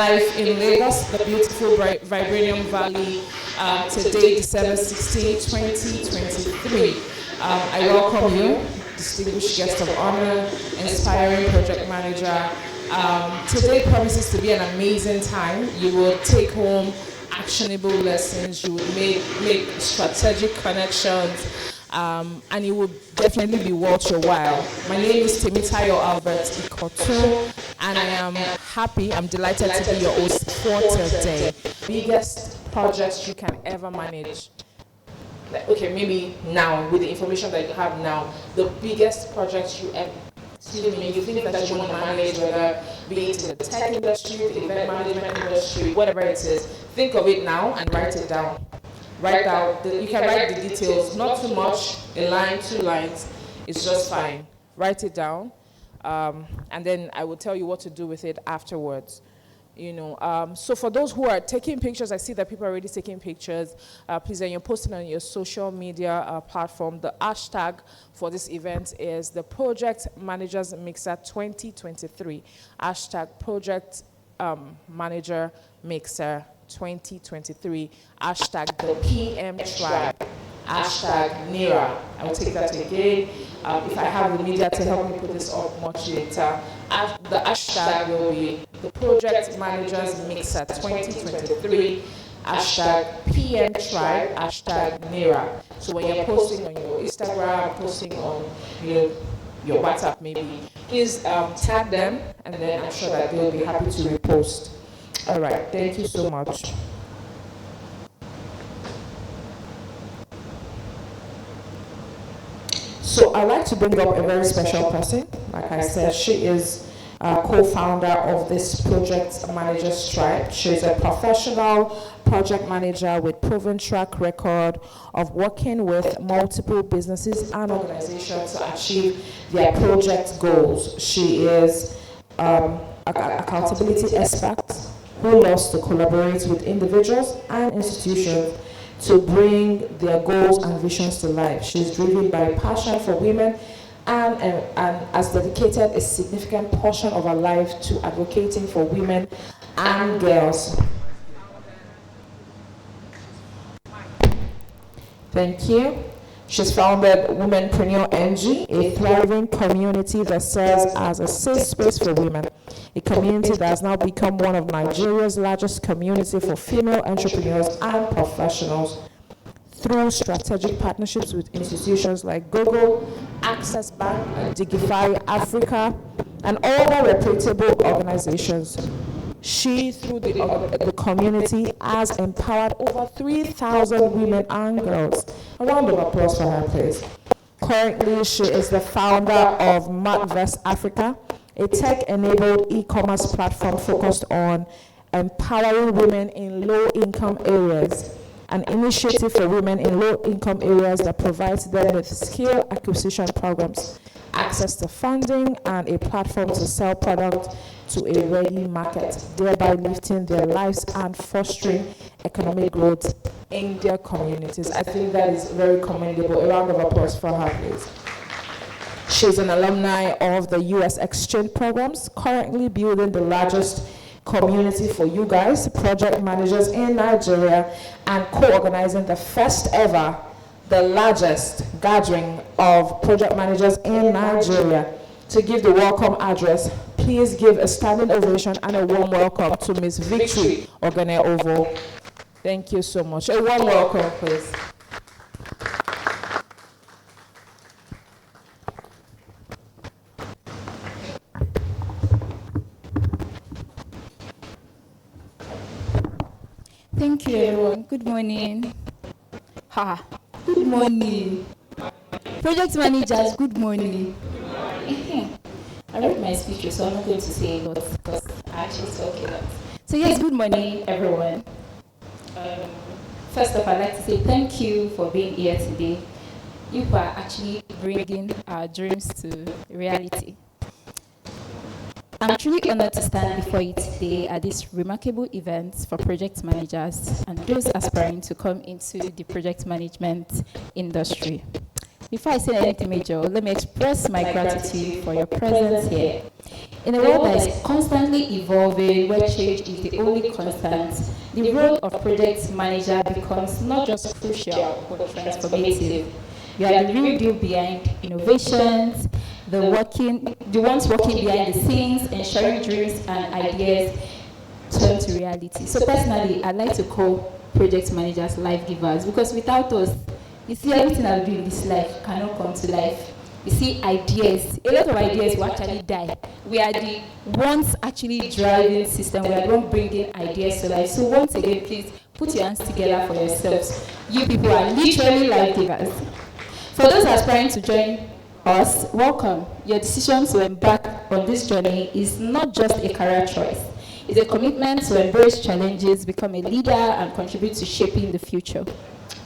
live in Lagos, the beautiful Vibranium Valley, today, December 16, 2023. I welcome you, distinguished guest of honor, inspiring project manager. Today promises to be an amazing time. You will take home actionable lessons, you will make strategic connections, and it will definitely be worth your while. My name is Temitayo Albert Ikotu, and I'm delighted to be your host for today. Biggest projects you can ever manage. Okay, maybe now, with the information that you have now, the biggest projects you ever, you think that you want to manage, whether be it in the tech industry, the event management industry, whatever it is, think of it now and write it down. You can write the details, not too much, a line, 2 lines, it's just fine. Write it down, and then I will tell you what to do with it afterwards. So for those who are taking pictures, I see that people are already taking pictures. Please, when you're posting on your social media platform, the hashtag for this event is the Project Managers Mixer 2023. Hashtag Project Manager Mixer 2023. Hashtag the PM Tribe. Hashtag NERA. I will take that again. If I have the media to help me put this up much later, the hashtag will be the Project Managers Mixer 2023. Hashtag PM Tribe. Hashtag NERA. So when you're posting on your Instagram, posting on your WhatsApp maybe, please tag them, and then I'm sure that they'll be happy to repost. All right, thank you so much. So I'd like to bring up a very special person. Like I said, she is a co-founder of this Project Managers Tribe. She's a professional project manager with proven track record of working with multiple businesses and organizations to achieve their project goals. She is an accountability expert who loves to collaborate with individuals and institutions to bring their goals and visions to life. She's driven by passion for women and has dedicated a significant portion of her life to advocating for women and girls. Thank you. She's founded Womenpreneur NG, a thriving community that serves as a safe space for women, a community that has now become one of Nigeria's largest community for female entrepreneurs and professionals through strategic partnerships with institutions like Google, Access Bank, Digify Africa, and other reputable organizations. She, through the community, has empowered over 3,000 women and girls. A round of applause for her, please. Currently, she is the founder of MatVest Africa, a tech-enabled e-commerce platform focused on empowering women in low-income areas, an initiative for women in low-income areas that provides them with skill acquisition programs, access to funding, and a platform to sell product to a ready market, thereby lifting their lives and fostering economic growth in their communities. I think that is very commendable. A round of applause for her, please. She's an alumni of the U.S. exchange programs, currently building the largest community for you guys, project managers in Nigeria, and co-organizing the first ever, the largest gathering of project managers in Nigeria. To give the welcome address, please give a standing ovation and a warm welcome to Ms. Victory Ogene-Ovo. Thank you so much. A warm welcome, please. Thank you, everyone. Good morning. Good morning. Project managers, good morning. I wrote my speech, so I'm not going to say a lot because I actually talk a lot. So yes, good morning, everyone. First off, I'd like to say thank you for being here today. You are actually bringing our dreams to reality. I'm truly honored to stand before you today at this remarkable event for project managers and those aspiring to come into the project management industry. Before I say anything major, let me express my gratitude for your presence here. In a world that is constantly evolving, where change is the only constant, the role of project manager becomes not just crucial but transformative. You are the real deal behind innovations, the ones working behind the scenes, ensuring dreams and ideas turn to reality. So personally, I like to call project managers life givers because without us, you see everything I do in this life cannot come to life. You see ideas, a lot of ideas will actually die. We are the ones actually driving system, we are the ones bringing ideas to life. So once again, please put your hands together for yourselves. You people are literally life givers. For those aspiring to join us, welcome. Your decision to embark on this journey is not just a career choice. It's a commitment to embrace challenges, become a leader, and contribute to shaping the future.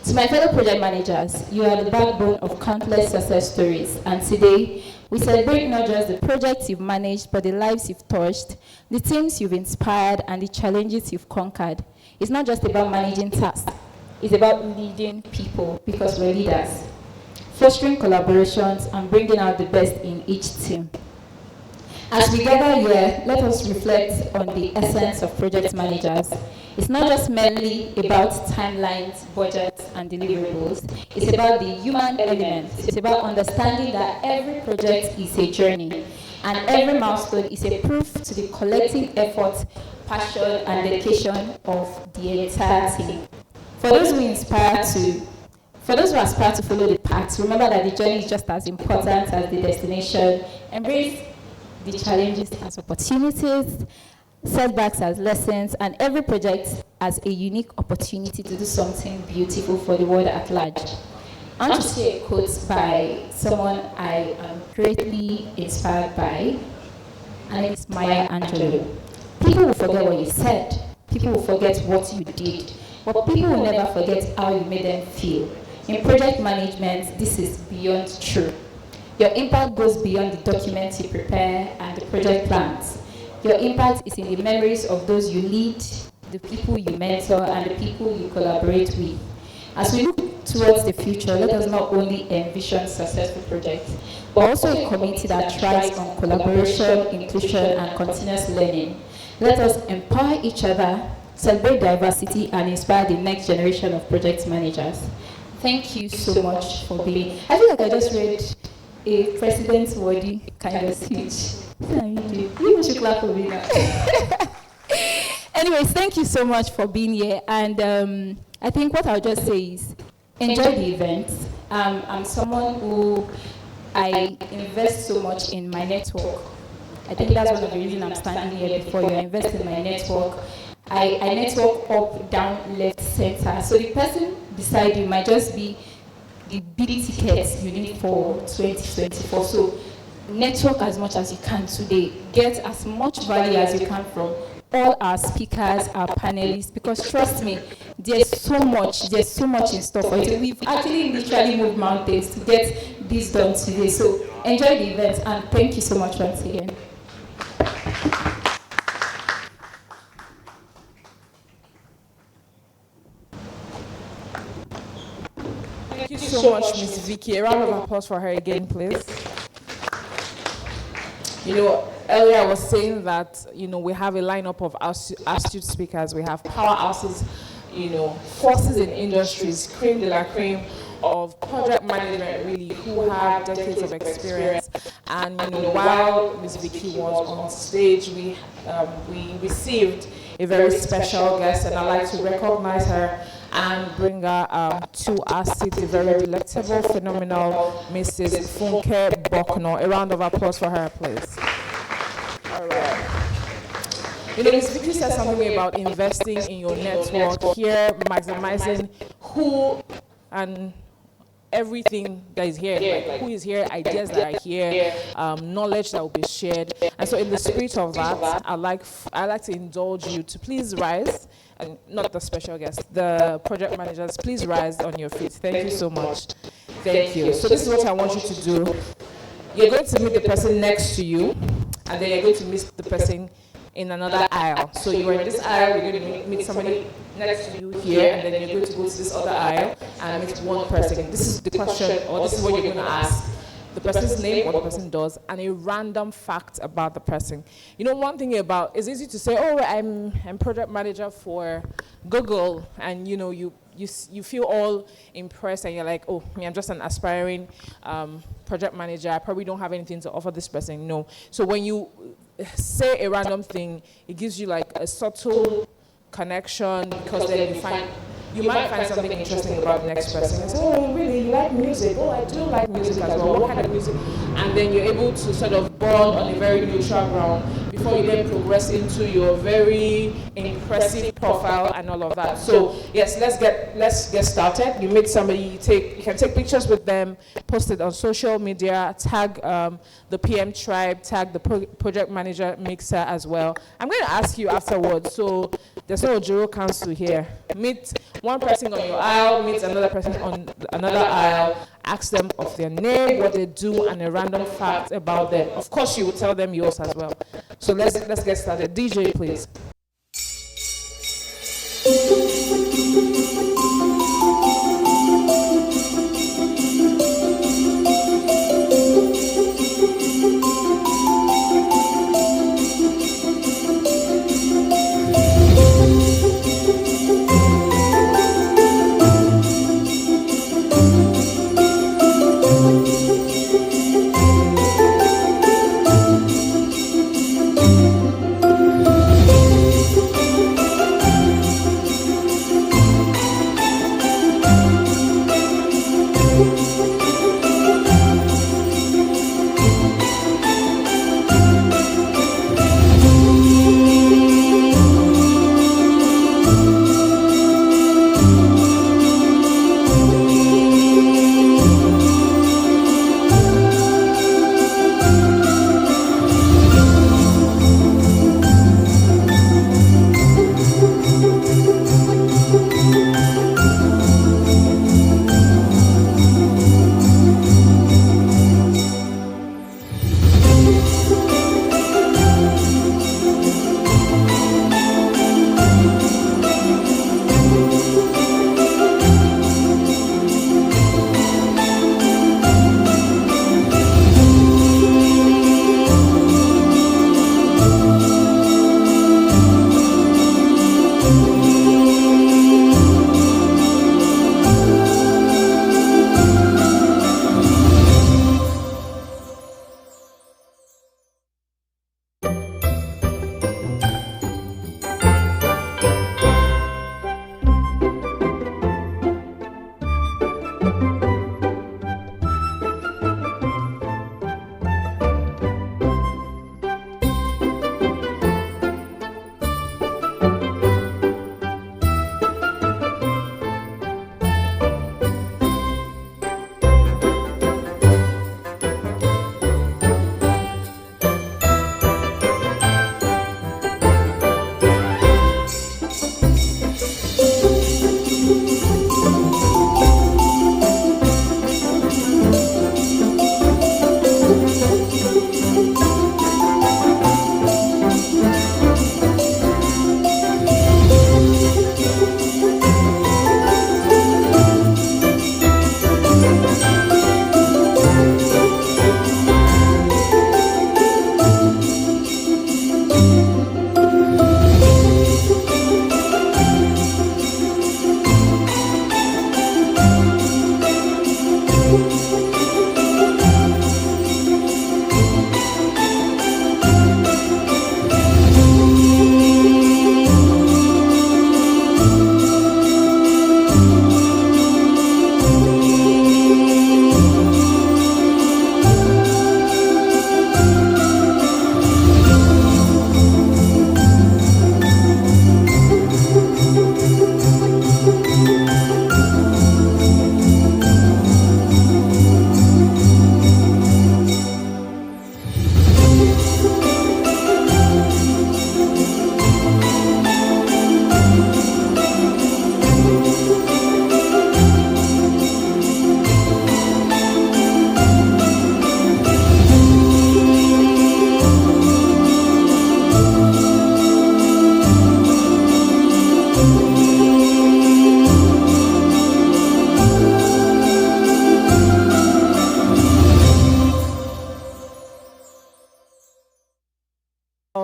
To my fellow project managers, you are the backbone of countless success stories. And today, we celebrate not just the projects you've managed, but the lives you've touched, the teams you've inspired, and the challenges you've conquered. It's not just about managing tasks. It's about leading people, because we're leaders. Fostering collaborations and bringing out the best in each team. As we gather here, let us reflect on the essence of project managers. It's not just merely about timelines, budgets, and deliverables. It's about the human element. It's about understanding that every project is a journey, and every milestone is a proof to the collective effort, passion, and dedication of the entire team. For those who aspire to follow the path, remember that the journey is just as important as the destination. Embrace the challenges as opportunities, setbacks as lessons, and every project as a unique opportunity to do something beautiful for the world at large. I want to share a quote by someone I am greatly inspired by, and it's Maya Angelou. People will forget what you said, people will forget what you did, but people will never forget how you made them feel. In project management, this is beyond true. Your impact goes beyond the documents you prepare and the project plans. Your impact is in the memories of those you lead, the people you mentor, and the people you collaborate with. As we look towards the future, let us not only envision successful projects, but also a community that thrives on collaboration, inclusion, and continuous learning. Let us empower each other, celebrate diversity, and inspire the next generation of project managers. Thank you so much for being. I feel like I just read a president's worthy kind of speech. You should clap for me now. Anyways, thank you so much for being here. And I think what I'll just say is enjoy the event. I'm someone who I invest so much in my network. I think that's one of the reasons I'm standing here before you. I invest in my network. I network up, down, left, center. So the person beside you might just be the big tickets you need for 2024. So network as much as you can today. Get as much value as you can from all our speakers, our panelists, because trust me, there's so much in store for you. We've actually literally moved mountains to get this done today. So enjoy the event, and thank you so much once again. Thank you so much, Ms. Vicky. A round of applause for her again, please. You know, earlier I was saying that, we have a lineup of astute speakers. We have powerhouses, forces in industries, cream de la cream of project management, really, who have decades of experience. And, while Ms. Vicky was on stage, we received a very special guest, and I'd like to recognize her and bring her to our seat, the very delectable, phenomenal Mrs. Funke Bokno. A round of applause for her, please. All right. Ms. Vicky said something about investing in your network here, maximizing who and everything that is here, like who is here, ideas that are here, knowledge that will be shared. And so in the spirit of that, I'd like to indulge you to please rise, and not the special guest, the project managers, please rise on your feet. Thank you so much. Thank you. So this is what I want you to do. You're going to meet the person next to you, and then you're going to meet the person in another aisle. So you are in this aisle, you're going to meet somebody next to you here, and then you're going to go to this other aisle and meet one person. This is the question, or this is what you're going to ask. the person's name, what the person does, and a random fact about the person. You know, one thing about, it's easy to say, oh, I'm project manager for Google, and you know, you feel all impressed, and you're like, oh, me, I'm just an aspiring project manager. I probably don't have anything to offer this person. No. So when you say a random thing, it gives you like a subtle connection, because then you might find something interesting about the next person and say, oh, really, you like music? Oh, I do like music as well. What kind of music? And then you're able to sort of bond on a very neutral ground before you then progress into your very impressive profile and all of that. So yes, let's get started. You meet somebody, you can take pictures with them, post it on social media, tag the PM tribe, tag the project manager mixer as well. I'm going to ask you afterwards, so there's no Ojoro Council here. Meet one person on your aisle, meet another person on another aisle, ask them of their name, what they do, and a random fact about them. Of course, you will tell them yours as well. So let's get started. DJ, please.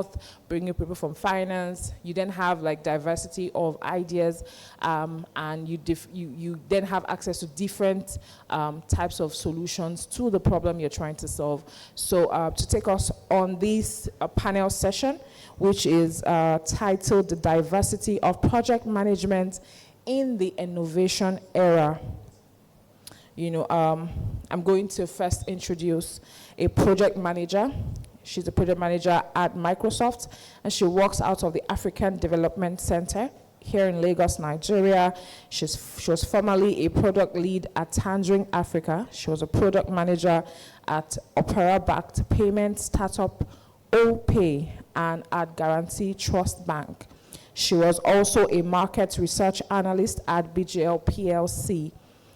health, bringing people from finance. You then have like diversity of ideas, and you then have access to different types of solutions to the problem you're trying to solve. So to take us on this panel session, which is titled "The Diversity of Project Management in the Innovation Era." I'm going to first introduce a project manager. She's a project manager at Microsoft, and she works out of the African Development Center here in Lagos, Nigeria. She was formerly a product lead at Tangerine Africa. She was a product manager at Opera-backed payment startup OPay and at Guarantee Trust Bank. She was also a market research analyst at BGL PLC,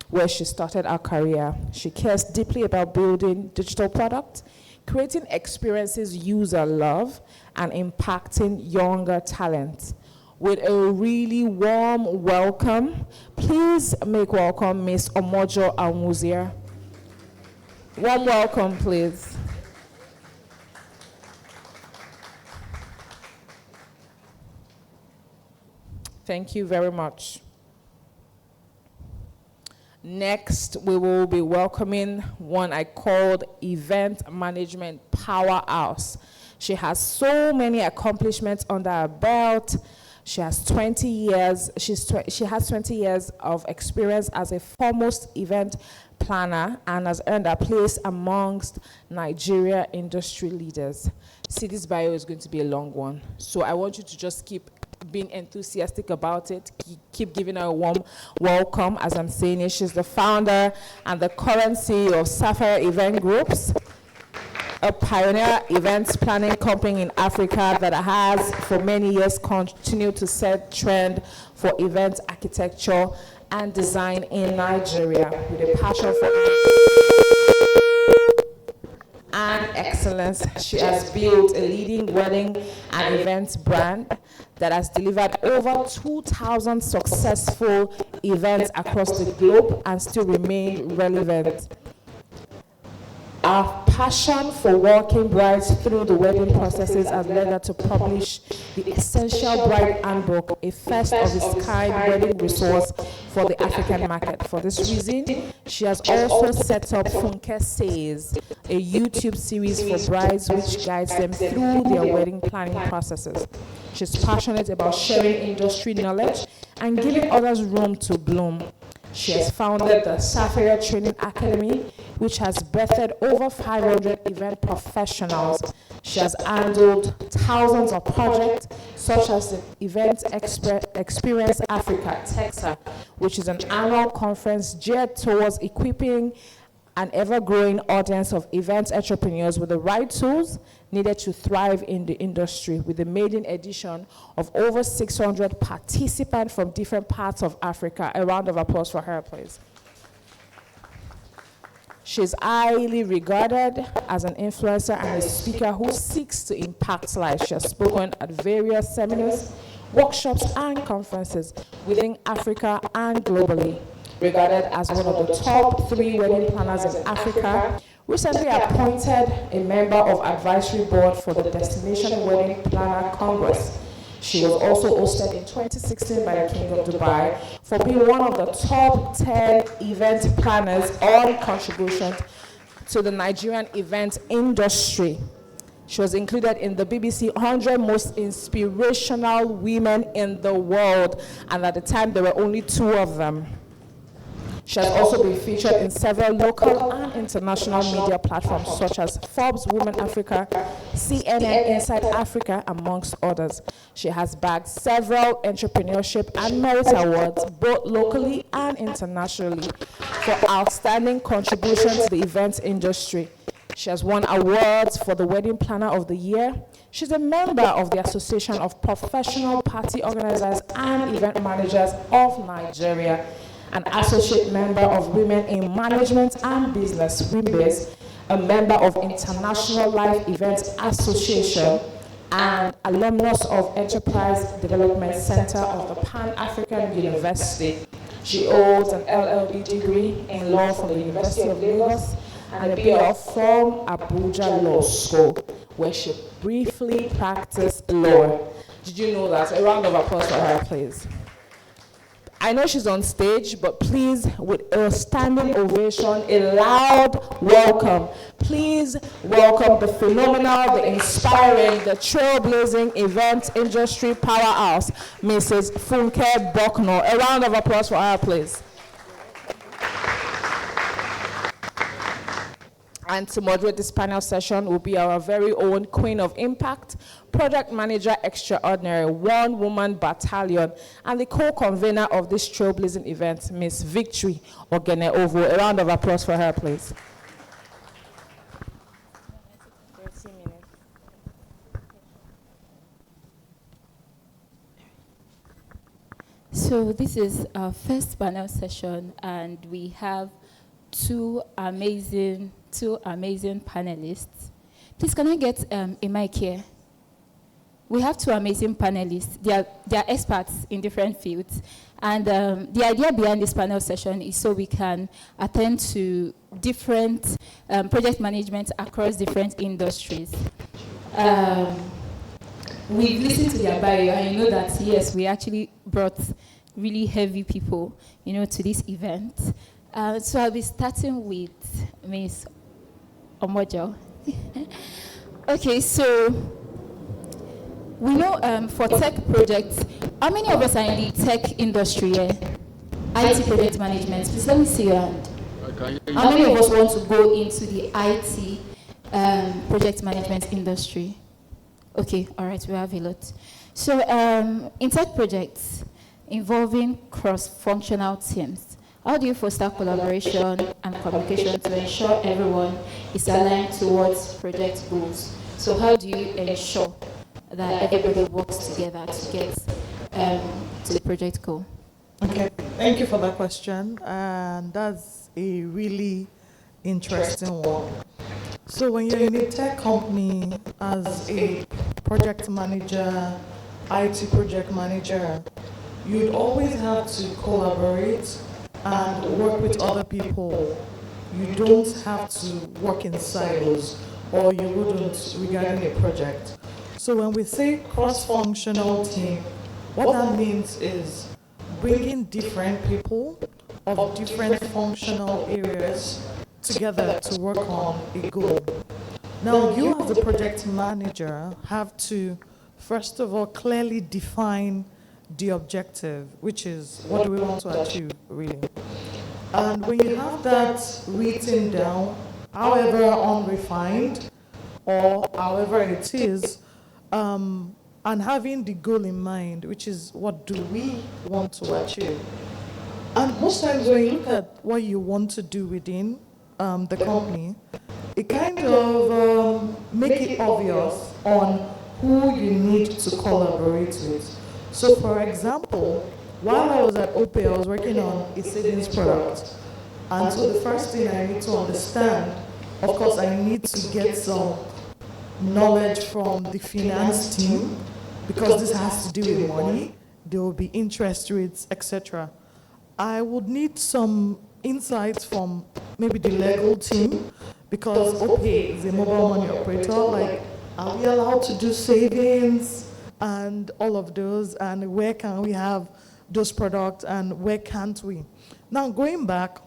where she started her career. She cares deeply about building digital products, creating experiences users love, and impacting younger talent. With a really warm welcome, please make welcome Miss Omojo Almuzia. Warm welcome, please. Thank you very much. Next, we will be welcoming one I called Event Management Powerhouse. She has so many accomplishments under her belt. She has 20 years. She has 20 years of experience as a foremost event planner and has earned a place amongst Nigeria industry leaders. See, this bio is going to be a long one, so I want you to just keep being enthusiastic about it. Keep giving her a warm welcome. As I'm saying it, she's the founder and the current CEO of Sapphire Event Groups, a pioneer events planning company in Africa that has for many years continued to set trend for event architecture and design in Nigeria with a passion for and excellence. She has built a leading wedding and events brand that has delivered over 2,000 successful events across the globe and still remain relevant. Our passion for walking brides through the wedding processes has led her to publish the Essential Bride Handbook, a first-of-its-kind wedding resource for the African market. For this reason, she has also set up Funke Says, a YouTube series for brides which guides them through their wedding planning processes. She's passionate about sharing industry knowledge and giving others room to bloom. She has founded the Sapphire Training Academy, which has birthed over 500 event professionals. She has handled thousands of projects, such as the Event Experience Africa, TEXA, which is an annual conference geared towards equipping an ever-growing audience of event entrepreneurs with the right tools needed to thrive in the industry, with the maiden edition of over 600 participants from different parts of Africa. A round of applause for her, please. She's highly regarded as an influencer and a speaker who seeks to impact lives. She has spoken at various seminars, workshops, and conferences within Africa and globally. Regarded as one of the top 3 wedding planners in Africa, recently appointed a member of advisory board for the Destination Wedding Planner Congress. She was also hosted in 2016 by the King of Dubai for being one of the top 10 event planners on contribution to the Nigerian event industry. She was included in the BBC 100 Most Inspirational Women in the World, and at the time there were only 2 of them. She has also been featured in several local and international media platforms such as Forbes Women Africa, CNN Inside Africa, amongst others. She has bagged several entrepreneurship and merit awards, both locally and internationally, for outstanding contributions to the events industry. She has won awards for the Wedding Planner of the Year. She's a member of the Association of Professional Party Organizers and Event Managers of Nigeria, an associate member of Women in Management and Business, WIMBIZ, a member of International Life Events Association, and alumnus of Enterprise Development Center of the Pan-African University. She holds an LLB degree in law from the University of Lagos and a BA from Abuja Law School. where she briefly practiced law. Did you know that? A round of applause for her, please. I know she's on stage, but please, with a standing ovation, a loud welcome. Please welcome the phenomenal, the inspiring, the trailblazing event industry powerhouse, Mrs. Funke Bokno. A round of applause for her, please. And to moderate this panel session will be our very own Queen of Impact, Project Manager Extraordinary, One Woman Battalion, and the co-convener of this trailblazing event, Miss Victory Ogene Ovo. A round of applause for her, please. So this is our first panel session, and we have two amazing panelists. Please, can I get a mic here? We have two amazing panelists. They are experts in different fields. And the idea behind this panel session is so we can attend to different project management across different industries. We've listened to their bio, and you know that, yes, we actually brought really heavy people, to this event. So I'll be starting with Ms. Omojo. Okay, so we know for tech projects, how many of us are in the tech industry here? IT project management. Please let me see your hand. How many of us want to go into the IT project management industry? Okay, all right, we have a lot. So in tech projects involving cross-functional teams, how do you foster collaboration and communication to ensure everyone is aligned towards project goals? So how do you ensure that everybody works together to get to the project goal? Okay, thank you for that question. And that's a really interesting one. So when you're in a tech company as a project manager, IT project manager, you'd always have to collaborate and work with other people. You don't have to work in silos, or you wouldn't regarding a project. So when we say cross-functional team, what that means is bringing different people of different functional areas together to work on a goal. Now, you as the project manager have to, first of all, clearly define the objective, which is what do we want to achieve, really. And when you have that written down, however unrefined or however it is, and having the goal in mind, which is what do we want to achieve. And most times when you look at what you want to do within the company, it kind of make it obvious on who you need to collaborate with. So for example, while I was at OPE, I was working on a savings product. And so the first thing I need to understand, of course, I need to get some knowledge from the finance team, because this has to do with money. There will be interest rates, etc. I would need some insights from maybe the legal team, because OPE is a mobile money operator. Like, are we allowed to do savings and all of those, and where can we have those products and where can't we? Now, going back,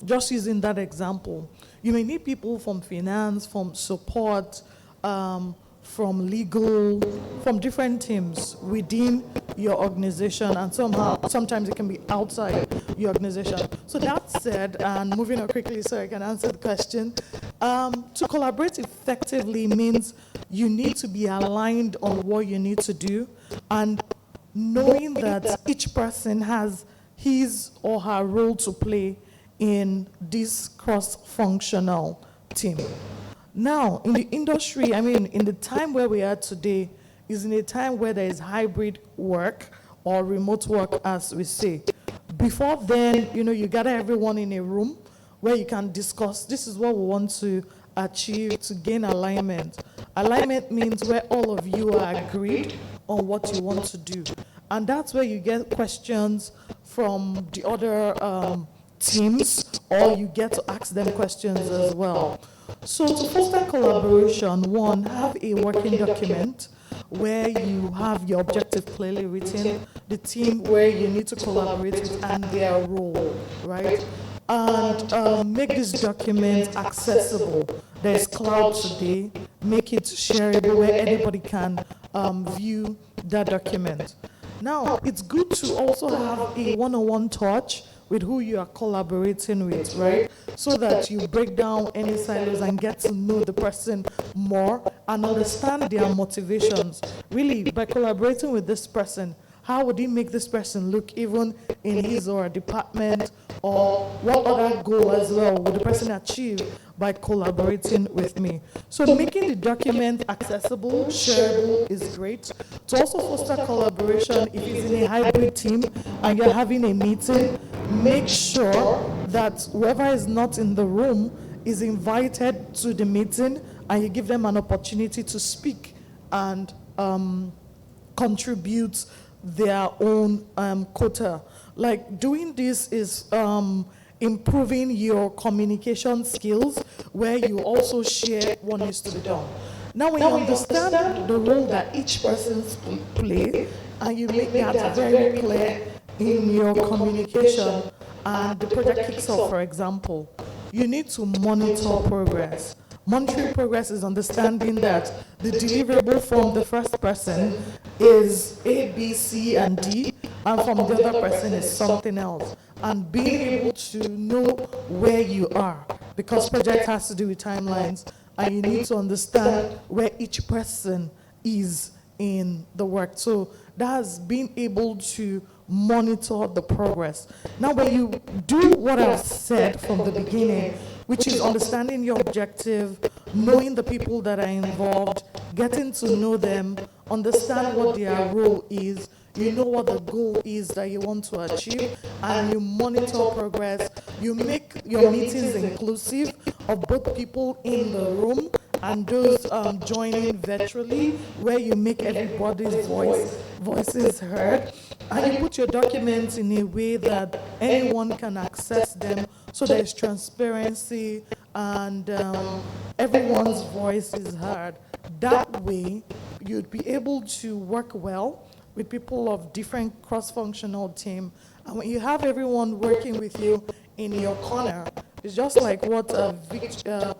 just using that example, you may need people from finance, from support, from legal, from different teams within your organization, and sometimes it can be outside your organization. So that said, and moving on quickly so I can answer the question, to collaborate effectively means you need to be aligned on what you need to do, and knowing that each person has his or her role to play in this cross-functional team. Now, in the industry, in the time where we are today, is in a time where there is hybrid work or remote work, as we say. Before then, you gather everyone in a room where you can discuss, this is what we want to achieve to gain alignment. Alignment means where all of you are agreed on what you want to do. And that's where you get questions from the other teams, or you get to ask them questions as well. So to foster collaboration, one, have a working document where you have your objective clearly written, the team where you need to collaborate with, and their role, right? And make this document accessible. There's cloud today. Make it shareable where anybody can view that document. Now, it's good to also have a one-on-one touch with who you are collaborating with, right? So that you break down any silos and get to know the person more and understand their motivations. Really, by collaborating with this person, how would he make this person look even in his or her department, or what other goal as well would the person achieve by collaborating with me? So making the document accessible, shareable is great. To also foster collaboration, if it's in a hybrid team and you're having a meeting, make sure that whoever is not in the room is invited to the meeting and you give them an opportunity to speak and contribute their own quota. Like, doing this is improving your communication skills, where you also share what needs to be done. Now, when you understand the role that each person play, and you make that very clear in your communication, and the project kicks off, for example, you need to monitor progress. Monitoring progress is understanding that the deliverable from the first person is A, B, C, and D, and from the other person is something else. And being able to know where you are, because project has to do with timelines, and you need to understand where each person is in the work. So that's being able to monitor the progress. Now, when you do what I've said from the beginning, which is understanding your objective, knowing the people that are involved, getting to know them, understand what their role is, you know what the goal is that you want to achieve, and you monitor progress. You make your meetings inclusive of both people in the room and those joining virtually, where you make everybody's voices heard, and you put your documents in a way that anyone can access them, so there's transparency and everyone's voice is heard. That way, you'd be able to work well with people of different cross-functional team. And when you have everyone working with you in your corner, it's just like what Ogenova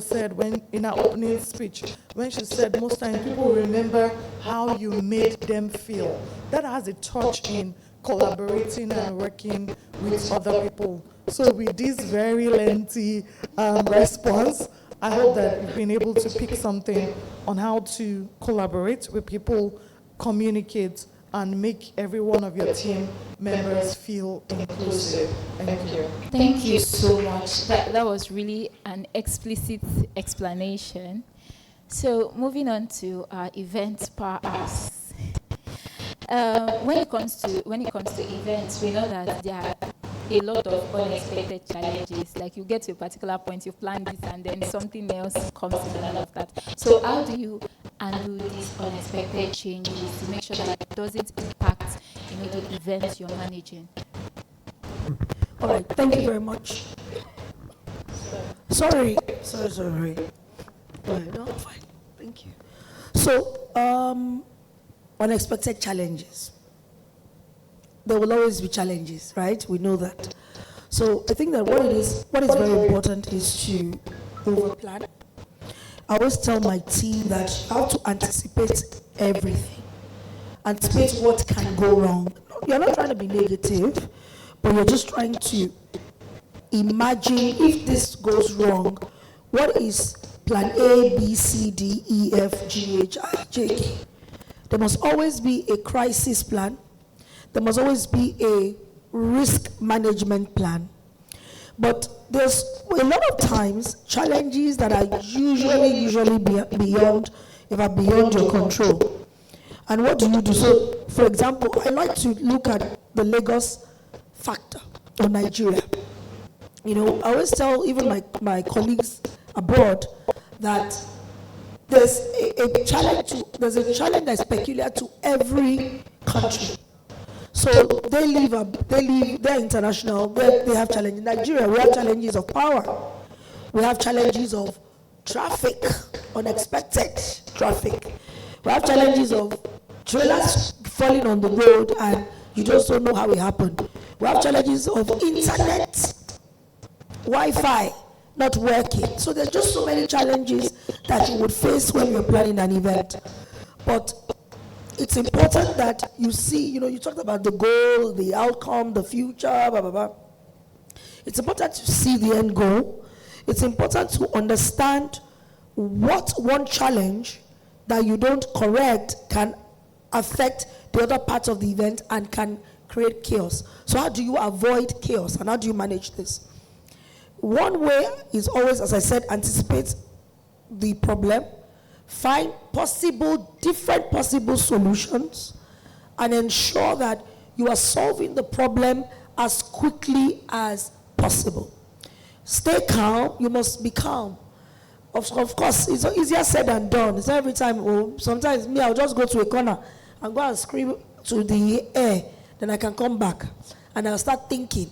said when in her opening speech, when she said most times people remember how you made them feel. That has a touch in collaborating and working with other people. So with this very lengthy response, I hope that you've been able to pick something on how to collaborate with people, communicate, and make every one of your team members feel inclusive. Thank you. Thank you so much. That was really an explicit explanation. So moving on to our event power hours. When it comes to events, we know that there are a lot of unexpected challenges. Like, you get to a particular point, you plan this, and then something else comes in and all of that. So how do you handle these unexpected changes to make sure that it doesn't impact, the events you're managing? All right, thank you very much. Sorry. No, fine. Thank you. So, unexpected challenges. There will always be challenges, right? We know that. So I think that what is very important is to overplan. I always tell my team that you have to anticipate everything. Anticipate what can go wrong. You're not trying to be negative, but you're just trying to imagine, if this goes wrong, what is plan A, B, C, D, E, F, G, H, I, J, K. There must always be a crisis plan. There must always be a risk management plan. But there's a lot of times challenges that are usually beyond your control. And what do you do? So, for example, I like to look at the Lagos factor of Nigeria. I always tell even my colleagues abroad that there's a challenge that's peculiar to every country. So they're international, they have challenges. In Nigeria, we have challenges of power. We have challenges of traffic, unexpected traffic. We have challenges of trailers falling on the road and you just don't know how it happened. We have challenges of internet, Wi-Fi not working. So there's just so many challenges that you would face when you're planning an event. But it's important that you see, you talked about the goal, the outcome, the future, blah, blah, blah. It's important to see the end goal. It's important to understand what one challenge that you don't correct can affect the other parts of the event and can create chaos. So how do you avoid chaos and how do you manage this? One way is always, as I said, anticipate the problem, find different possible solutions, and ensure that you are solving the problem as quickly as possible. Stay calm, you must be calm. Of course, it's easier said than done. It's not every time, sometimes I'll just go to a corner and go and scream to the air, then I can come back and I'll start thinking.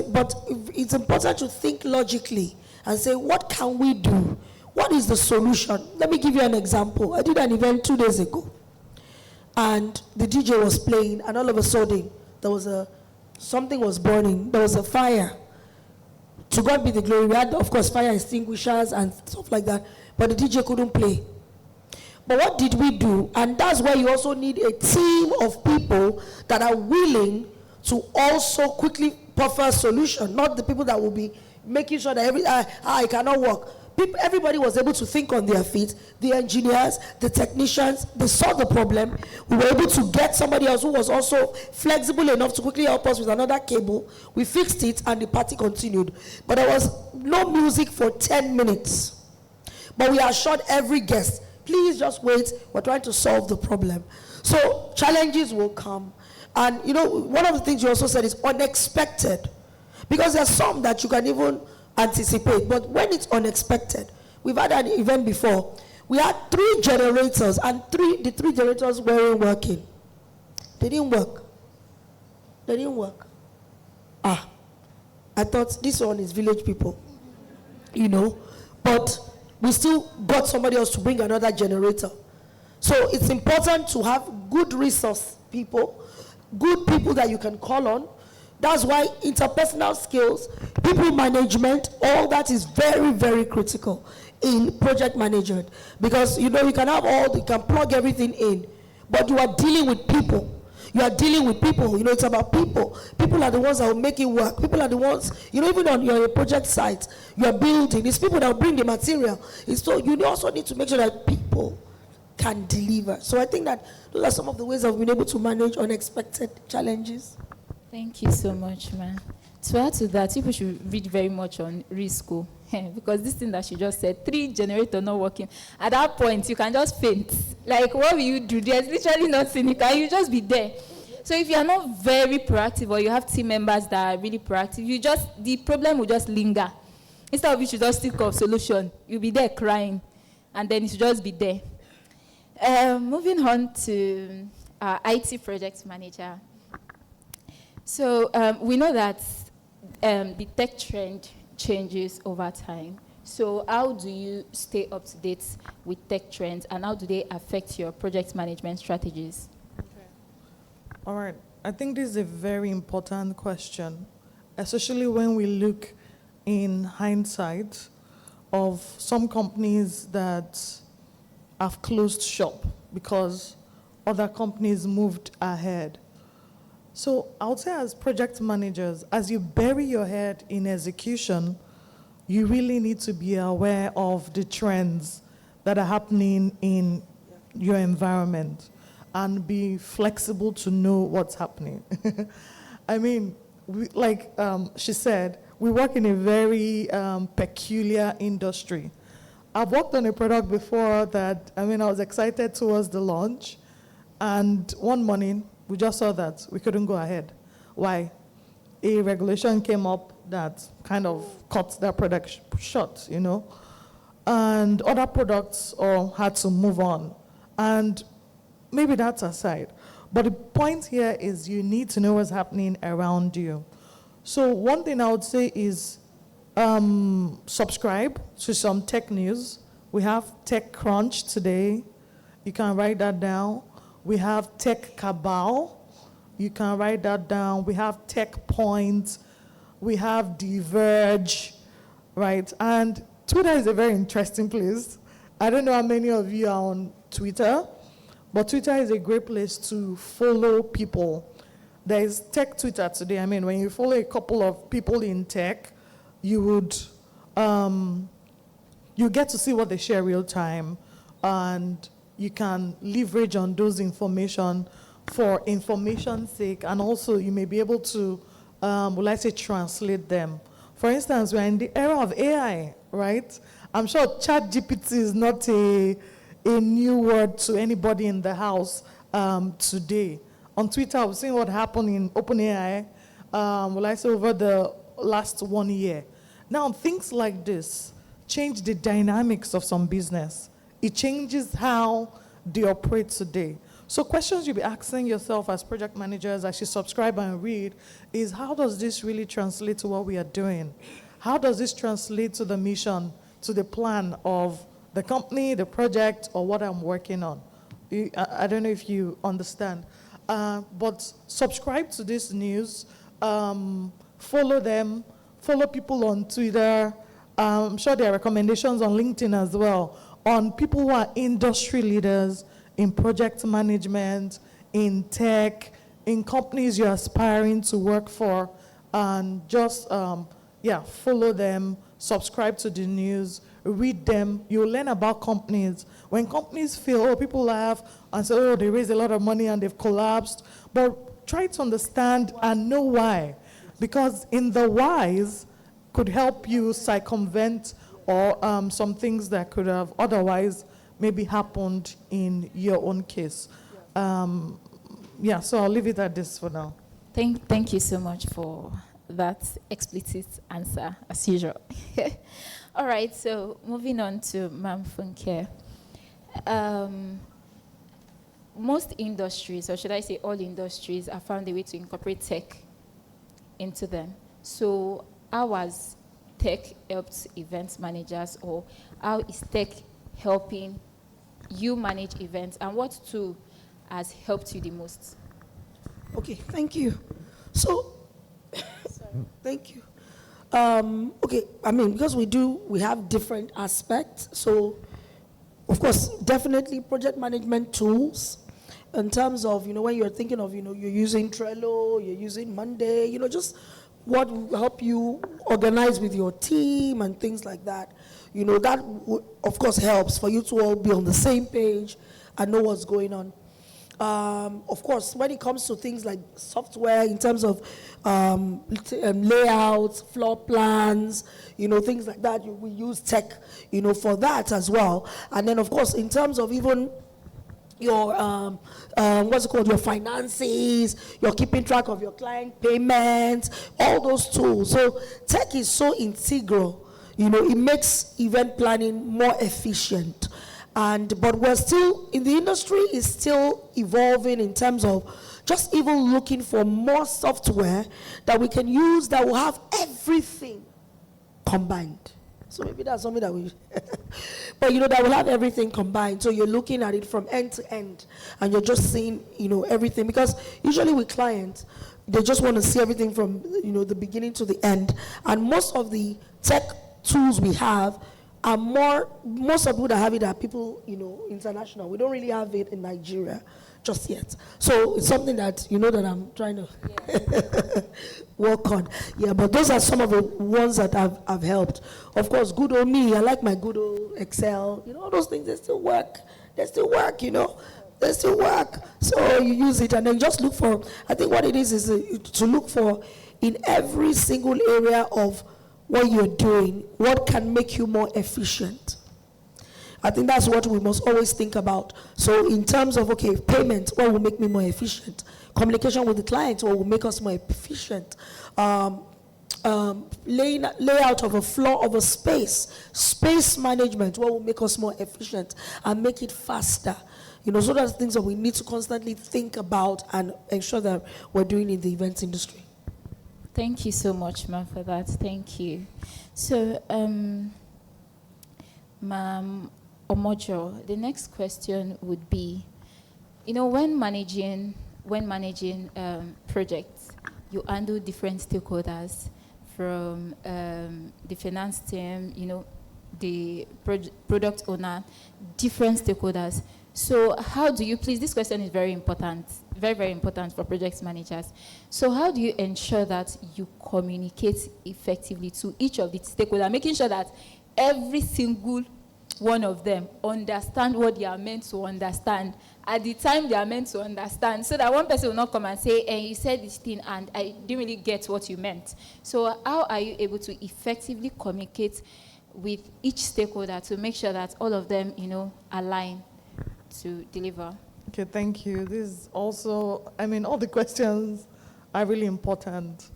But it's important to think logically and say, what can we do? What is the solution? Let me give you an example. I did an event 2 days ago, and the DJ was playing, and all of a sudden, something was burning. There was a fire. To God be the glory. We had, of course, fire extinguishers and stuff like that, but the DJ couldn't play. But what did we do? And that's where you also need a team of people that are willing to also quickly offer a solution, not the people that will be making sure that it cannot work. Everybody was able to think on their feet. The engineers, the technicians, they saw the problem. We were able to get somebody else who was also flexible enough to quickly help us with another cable. We fixed it and the party continued. But there was no music for 10 minutes. But we assured every guest, please just wait, we're trying to solve the problem. So challenges will come. And one of the things you also said is unexpected. Because there's some that you can even anticipate, but when it's unexpected, we've had an event before. We had 3 generators, and the three generators weren't working. They didn't work. I thought this one is village people, but we still got somebody else to bring another generator. So it's important to have good resource people, good people that you can call on. That's why interpersonal skills, people management, all that is very, very critical in project management. Because, you can have you can plug everything in, but you are dealing with people. It's about people. People are the ones that will make it work. People are the ones, even on your project site, you are building. It's people that will bring the material. So you also need to make sure that people can deliver. So I think that those are some of the ways I've been able to manage unexpected challenges. Thank you so much, ma'am. To add to that, people should read very much on Risco, because this thing that she just said, 3 generators not working. At that point, you can just faint. Like, what will you do? There's literally nothing. You just be there. So if you are not very proactive, or you have team members that are really proactive, the problem will just linger. Instead of you should just think of solution, you'll be there crying, and then it should just be there. Moving on to our IT project manager. So we know that the tech trend changes over time. So how do you stay up to date with tech trends, and how do they affect your project management strategies? Okay. All right. I think this is a very important question, especially when we look in hindsight of some companies that have closed shop because other companies moved ahead. So I would say, as project managers, as you bury your head in execution, you really need to be aware of the trends that are happening in your environment and be flexible to know what's happening. I mean, she said, we work in a very peculiar industry. I've worked on a product before that, I was excited towards the launch, and one morning, we just saw that we couldn't go ahead. Why? A regulation came up that kind of cut that product short, and other products had to move on. And maybe that's aside. But the point here is you need to know what's happening around you. So one thing I would say is subscribe to some tech news. We have TechCrunch today. You can write that down. We have Tech Cabal. You can write that down. We have TechPoint. We have Diverge, right? And Twitter is a very interesting place. I don't know how many of you are on Twitter, but Twitter is a great place to follow people. There is Tech Twitter today. I mean, when you follow a couple of people in tech, you would, you get to see what they share real time, and you can leverage on those information for information's sake, and also you may be able to, will I say, translate them. For instance, we're in the era of AI, right? I'm sure ChatGPT is not a new word to anybody in the house today. On Twitter, I've seen what happened in OpenAI, will I say, over the last 1 year. Now, things like this change the dynamics of some business. It changes how they operate today. So questions you'll be asking yourself as project managers as you subscribe and read is, how does this really translate to what we are doing? How does this translate to the mission, to the plan of the company, the project, or what I'm working on? I don't know if you understand. But subscribe to this news, follow them, follow people on Twitter. I'm sure there are recommendations on LinkedIn as well, on people who are industry leaders in project management, in tech, in companies you're aspiring to work for, and just, follow them, subscribe to the news, read them. You'll learn about companies. When companies fail, people laugh and say, oh, they raised a lot of money and they've collapsed. But try to understand and know why. Because in the whys could help you circumvent or some things that could have otherwise maybe happened in your own case. So I'll leave it at this for now. Thank you so much for that explicit answer, as usual. All right, so moving on to Ma'am Funke. Most industries, or should I say all industries, have found a way to incorporate tech into them. So how has tech helped events managers, or how is tech helping you manage events, and what tool has helped you the most? Okay, thank you. So, thank you. Okay, I mean, because we have different aspects. So, of course, definitely project management tools in terms of, when you're thinking of, you're using Trello, you're using Monday, just what will help you organize with your team and things like that. That of course helps for you to all be on the same page and know what's going on. Of course, when it comes to things like software, in terms of layouts, floor plans, things like that, we use tech, for that as well. And then, of course, in terms of even your, your finances, you're keeping track of your client payments, all those tools. So tech is so integral, it makes event planning more efficient. But we're still, in the industry, is still evolving in terms of just even looking for more software that we can use that will have everything combined. So maybe that's something that we, but that will have everything combined. So you're looking at it from end to end, and you're just seeing, everything. Because usually with clients, they just want to see everything from, the beginning to the end. And most of the tech tools we have are most of people that have it are people, international. We don't really have it in Nigeria just yet. So it's something that, that I'm trying to work on. Yeah, but those are some of the ones that have helped. Of course, good old me, I like my good old Excel. All those things, they still work. They still work, They still work. So you use it and then just look for, I think what it is to look for in every single area of what you're doing, what can make you more efficient. I think that's what we must always think about. So in terms of, payment, what will make me more efficient? Communication with the client, what will make us more efficient? Layout of a floor of a space management, what will make us more efficient and make it faster? So that's things that we need to constantly think about and ensure that we're doing in the events industry. Thank you so much, ma'am, for that. Thank you. So, ma'am Omojo, the next question would be, when managing projects, you handle different stakeholders from the finance team, the product owner, different stakeholders. So how do you, please, this question is very important, very, very important for project managers. So how do you ensure that you communicate effectively to each of the stakeholders, making sure that every single one of them understand what they are meant to understand at the time they are meant to understand, so that one person will not come and say, hey, you said this thing and I didn't really get what you meant. So how are you able to effectively communicate with each stakeholder to make sure that all of them, align to deliver? Okay, thank you. This is also, all the questions are really important.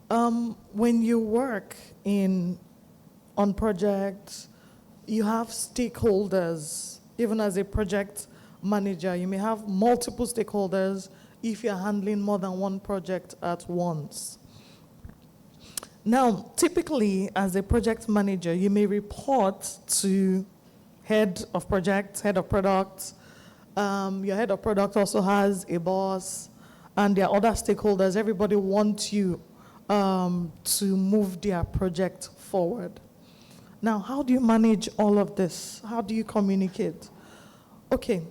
When you work on projects, you have stakeholders. Even as a project manager, you may have multiple stakeholders if you're handling more than one project at once. Now, typically, as a project manager, you may report to head of projects, head of products. Your head of product also has a boss, and there are other stakeholders. Everybody wants you to move their project forward. Now, how do you manage all of this? How do you communicate? Okay,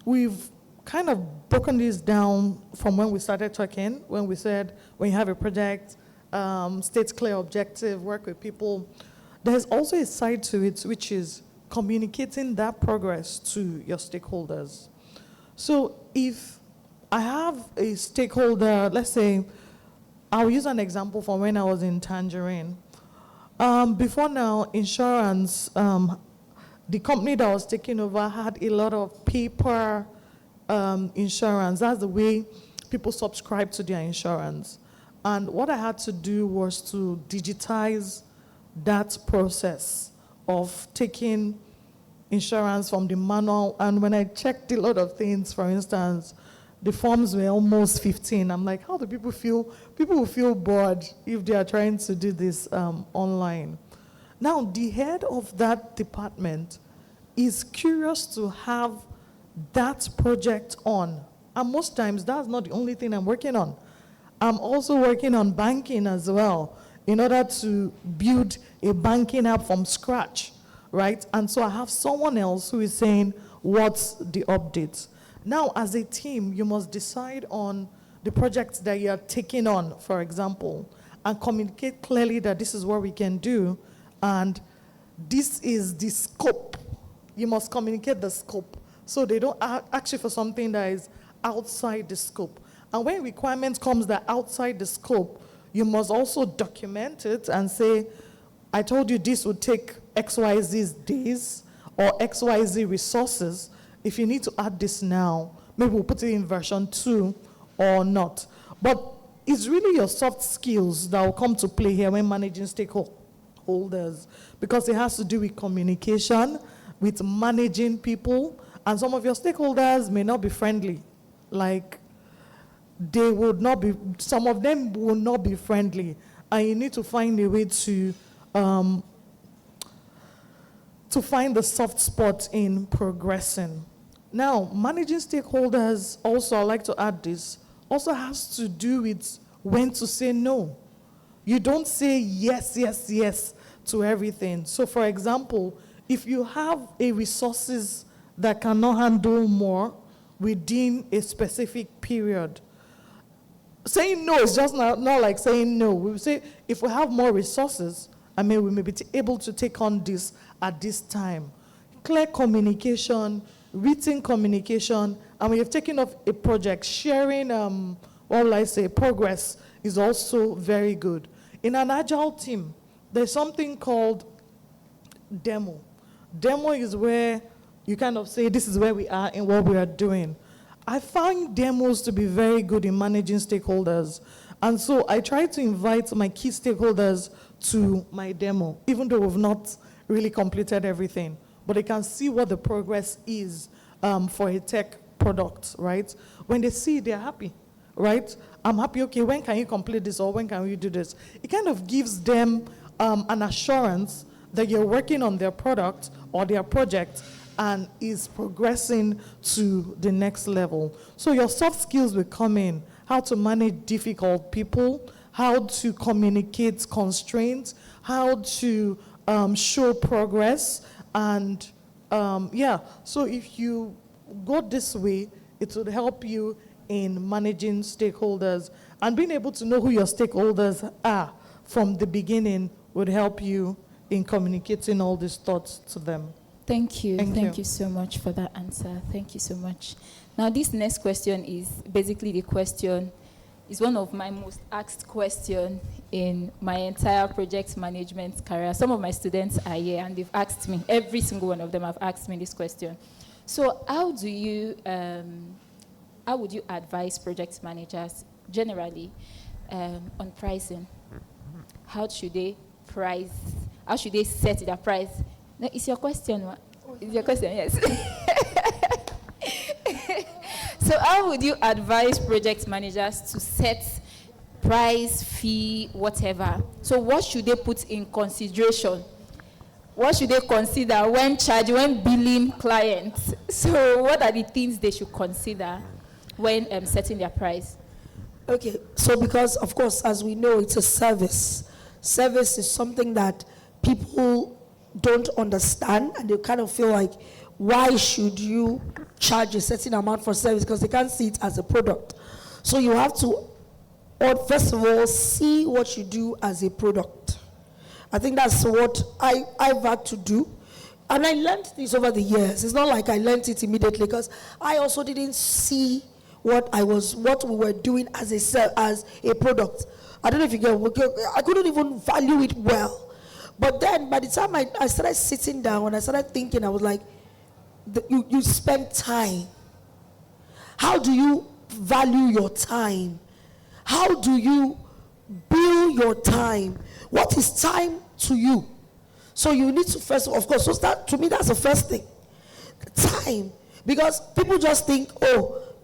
we've kind of broken this down from when we started talking, when we said, when you have a project, state clear objective, work with people. There's also a side to it, which is communicating that progress to your stakeholders. So if I have a stakeholder, let's say, I'll use an example from when I was in Tangerine. Before now, insurance, the company that was taking over had a lot of paper insurance. That's the way people subscribe to their insurance. And what I had to do was to digitize that process of taking insurance from the manual. And when I checked a lot of things, for instance, the forms were almost 15. I'm like, how do people feel? People will feel bored if they are trying to do this online. Now, the head of that department is curious to have that project on. And most times, that's not the only thing I'm working on. I'm also working on banking as well, in order to build a banking app from scratch, right? And so I have someone else who is saying, what's the updates? Now, as a team, you must decide on the projects that you're taking on, for example, and communicate clearly that this is what we can do, and this is the scope. You must communicate the scope, so they don't ask you for something that is outside the scope. And when requirements comes that outside the scope, you must also document it and say, I told you this would take XYZ days or XYZ resources. If you need to add this now, maybe we'll put it in version 2 or not. But it's really your soft skills that will come to play here when managing stakeholders, because it has to do with communication, with managing people, and some of your stakeholders may not be friendly. Like, they would not be, some of them will not be friendly, and you need to find a way to find the soft spot in progressing. Now, managing stakeholders, also, I'd like to add this, also has to do with when to say no. You don't say yes, yes, yes to everything. So, for example, if you have a resources that cannot handle more within a specific period, saying no is just not like saying no. We say, if we have more resources, we may be able to take on this at this time. Clear communication, written communication, and when you've taken off a project, sharing, progress is also very good. In an agile team, there's something called demo. Demo is where you kind of say, this is where we are and what we are doing. I find demos to be very good in managing stakeholders. And so I try to invite my key stakeholders to my demo, even though we've not really completed everything. But they can see what the progress is for a tech product, right? When they see it, they're happy, right? I'm happy, okay, when can you complete this or when can we do this? It kind of gives them an assurance that you're working on their product or their project and is progressing to the next level. So your soft skills will come in, how to manage difficult people, how to communicate constraints, how to show progress, and so if you go this way, it would help you in managing stakeholders, and being able to know who your stakeholders are from the beginning would help you in communicating all these thoughts to them. Thank you. Thank Thank you. you so much for that answer. Thank you so much. Now, this next question is basically the question, is one of my most asked questions in my entire project management career. Some of my students are here and they've asked me, every single one of them have asked me this question. So how would you advise project managers generally on pricing? How should they price? How should they set their price? No, it's your question. It's your question, yes. So how would you advise project managers to set price, fee, whatever? So what should they put in consideration? What should they consider when billing clients? So what are the things they should consider when setting their price? Okay, so because, of course, as we know, it's a service. Service is something that people don't understand, and they kind of feel like, why should you charge a certain amount for service? Because they can't see it as a product. So you have to, first of all, see what you do as a product. I think that's what I've had to do. And I learned this over the years. It's not like I learned it immediately, because I also didn't see what we were doing as a product. I don't know if you get, I couldn't even value it well. But then by the time I started sitting down and I started thinking, I was like, you spend time. How do you value your time? How do you bill your time? What is time to you? So you need to first, of course, to me, that's the first thing. Time. Because people just think,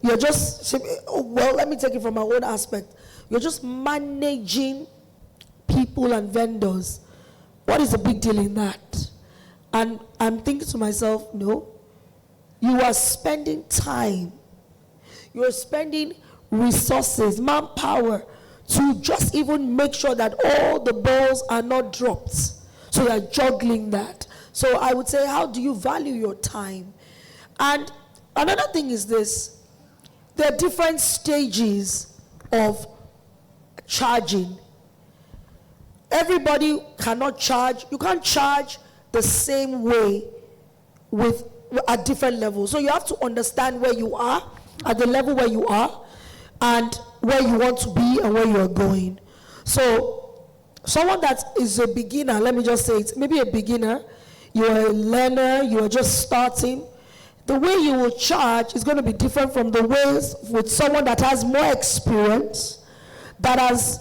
you're just, let me take it from my own aspect. You're just managing people and vendors. What is the big deal in that? And I'm thinking to myself, no. You are spending time. You are spending resources, manpower, to just even make sure that all the balls are not dropped. So you're juggling that. So I would say, how do you value your time? And another thing is this. There are different stages of charging. Everybody cannot charge. You can't charge the same way at different levels. So you have to understand where you are, at the level where you are, and where you want to be and where you are going. So someone that is a beginner, let me just say it, maybe a beginner, you're a learner, you're just starting, the way you will charge is going to be different from the ways with someone that has more experience, that has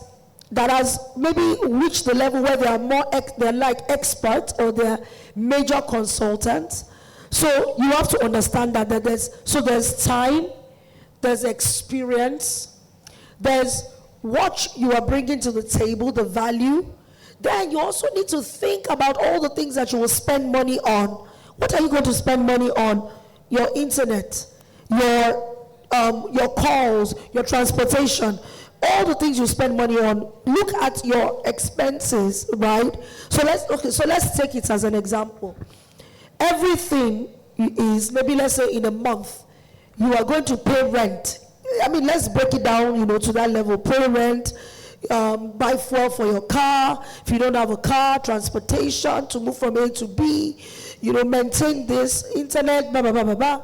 maybe reached the level where they're like experts or they're major consultants. So you have to understand that there's time, there's experience, there's what you are bringing to the table, the value. Then you also need to think about all the things that you will spend money on. What are you going to spend money on? Your internet, your calls, your transportation, all the things you spend money on. Look at your expenses, right? So let's take it as an example. Everything is, maybe let's say in a month, you are going to pay rent. I mean, let's break it down, to that level. Pay rent, buy fuel for your car. If you don't have a car, transportation to move from A to B, maintain this, internet, blah, blah, blah, blah, blah.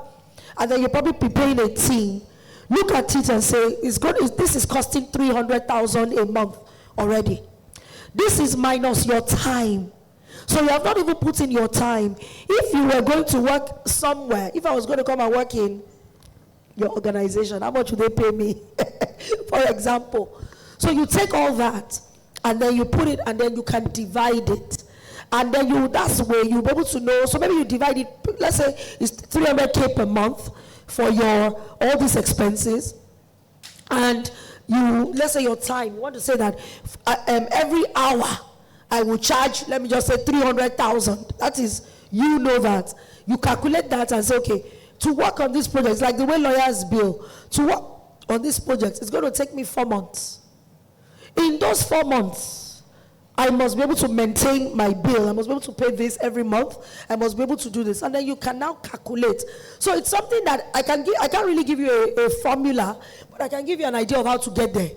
And then you'll probably be paying a team. Look at it and say, this is costing 300,000 a month already. This is minus your time. So you have not even put in your time. If you were going to work somewhere, if I was going to come and work in your organization, how much would they pay me? For example. So you take all that, and then you put it, and then you can divide it. And then that's where you'll be able to know. So maybe you divide it, let's say it's 300K per month for all these expenses. And let's say your time, you want to say that every hour I will charge, let me just say 300,000. That is, that. You calculate that and say, okay, to work on this project, it's like the way lawyers bill. To work on this project, it's going to take me 4 months. In those 4 months, I must be able to maintain my bill. I must be able to pay this every month. I must be able to do this. And then you can now calculate. So it's something that I can't really give you a formula, but I can give you an idea of how to get there.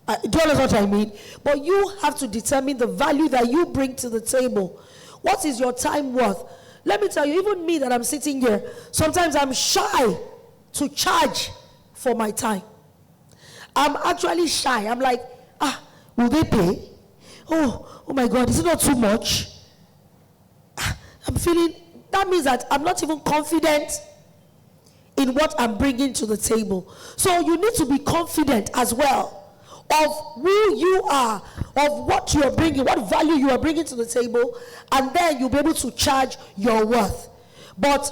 Do you understand what I mean? But you have to determine the value that you bring to the table. What is your time worth? Let me tell you, even me that I'm sitting here, sometimes I'm shy to charge for my time. I'm actually shy. I'm like, will they pay? Oh my God, is it not too much? I'm feeling, that means that I'm not even confident in what I'm bringing to the table. So you need to be confident as well of who you are, of what you are bringing, what value you are bringing to the table, and then you'll be able to charge your worth. But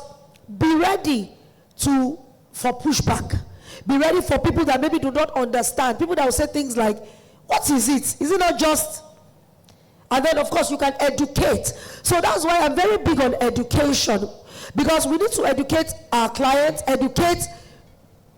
be ready for pushback. Be ready for people that maybe do not understand. People that will say things like, what is it? Is it not just? And then, of course, you can educate. So that's why I'm very big on education, because we need to educate our clients, educate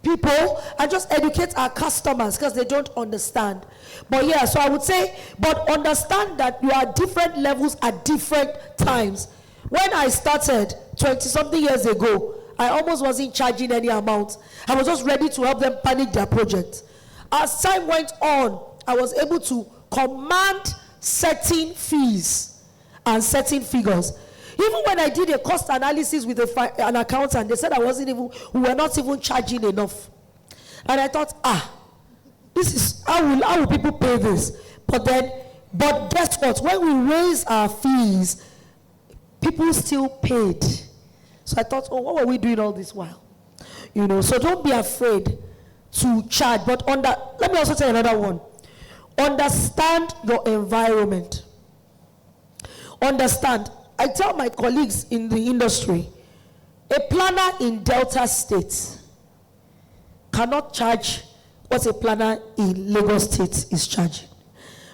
people, and just educate our customers, because they don't understand. But yeah, so I would say, but understand that you are at different levels at different times. When I started 20-something years ago, I almost wasn't charging any amount. I was just ready to help them manage their project. As time went on, I was able to command certain fees and certain figures. Even when I did a cost analysis with an accountant, they said we were not even charging enough. And I thought, this is, how will people pay this? But guess what? When we raise our fees, people still paid. So I thought, what were we doing all this while? So don't be afraid to charge. But let me also tell you another one. Understand your environment. Understand. I tell my colleagues in the industry, a planner in Delta State cannot charge what a planner in Lagos State is charging.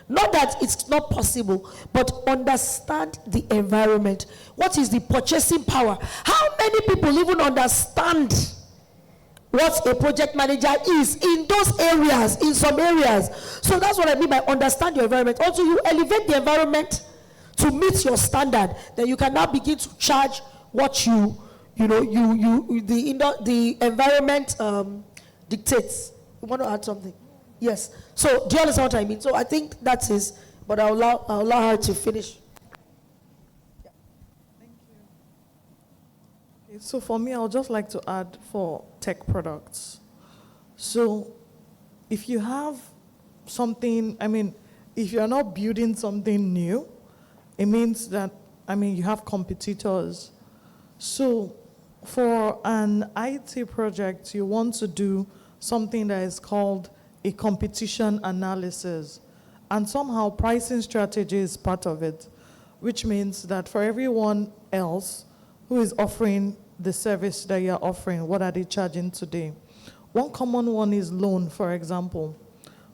Not that it's not possible, but understand the environment. What is the purchasing power? How many people even understand what a project manager is in those areas, in some areas? So that's what I mean by understand your environment. Also, you elevate the environment to meet your standard, then you can now begin to charge what the environment dictates. You want to add something? Yes. So do you understand what I mean? So I think that is, but I'll allow her to finish. Yeah. Thank you. Okay, so for me, I would just like to add for tech products. So if you have something, if you're not building something new, it means that, you have competitors. So for an IT project, you want to do something that is called a competition analysis. And somehow pricing strategy is part of it, which means that for everyone else who is offering the service that you're offering, what are they charging today? One common one is loan, for example.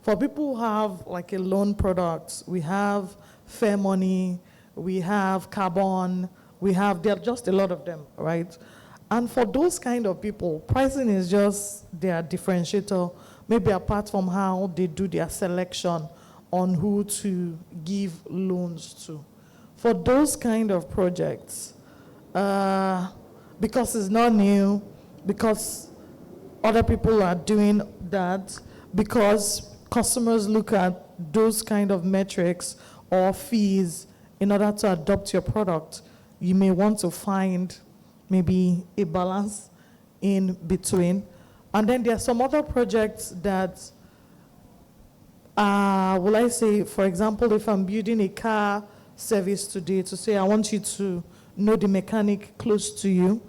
For people who have like a loan product, we have Fair Money, we have Carbon, there are just a lot of them, right? And for those kind of people, pricing is just their differentiator, maybe apart from how they do their selection on who to give loans to. For those kind of projects, because it's not new, because other people are doing that, because customers look at those kind of metrics or fees in order to adopt your product, you may want to find maybe a balance in between. And then there are some other projects that, will I say, for example, if I'm building a car service today, to say I want you to know the mechanic close to you,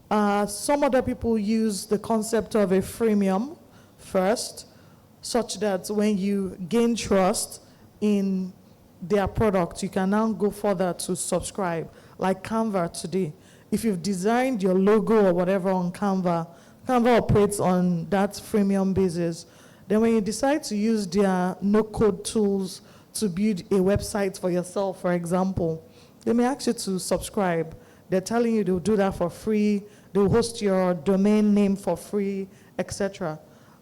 some other people use the concept of a freemium first, such that when you gain trust in their product, you can now go further to subscribe. Like Canva today. If you've designed your logo or whatever on Canva, Canva operates on that freemium basis. Then when you decide to use their no-code tools to build a website for yourself, for example, they may ask you to subscribe. They're telling you they'll do that for free, they'll host your domain name for free, etc.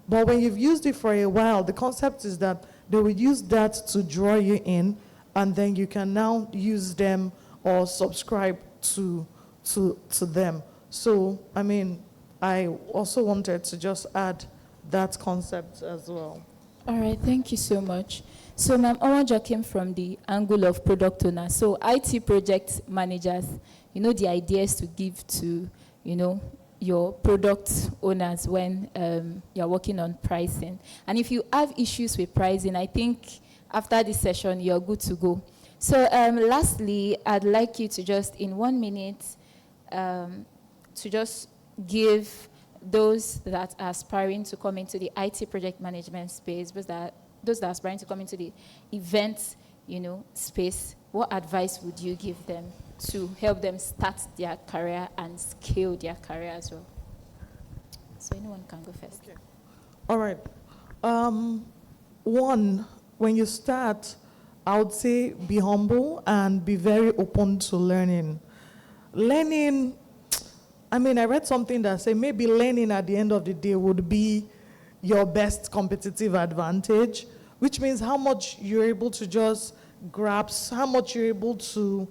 But when you've used it for a while, the concept is that they will use that to draw you in, and then you can now use them or subscribe to them. So, I mean, I also wanted to just add that concept as well. All right, thank you so much. So, Ma'am Owanjo came from the angle of product owner. So, IT project managers, the ideas to give to, your product owners when you're working on pricing. And if you have issues with pricing, I think after this session, you're good to go. So, lastly, I'd like you to just, in 1 minute, to just give those that are aspiring to come into the IT project management space, those that are aspiring to come into the event, space, what advice would you give them to help them start their career and scale their career as well? So anyone can go first. Okay. All right. One, when you start, I would say be humble and be very open to learning. Learning, I read something that said maybe learning at the end of the day would be your best competitive advantage, which means how much you're able to just grasp, how much you're able to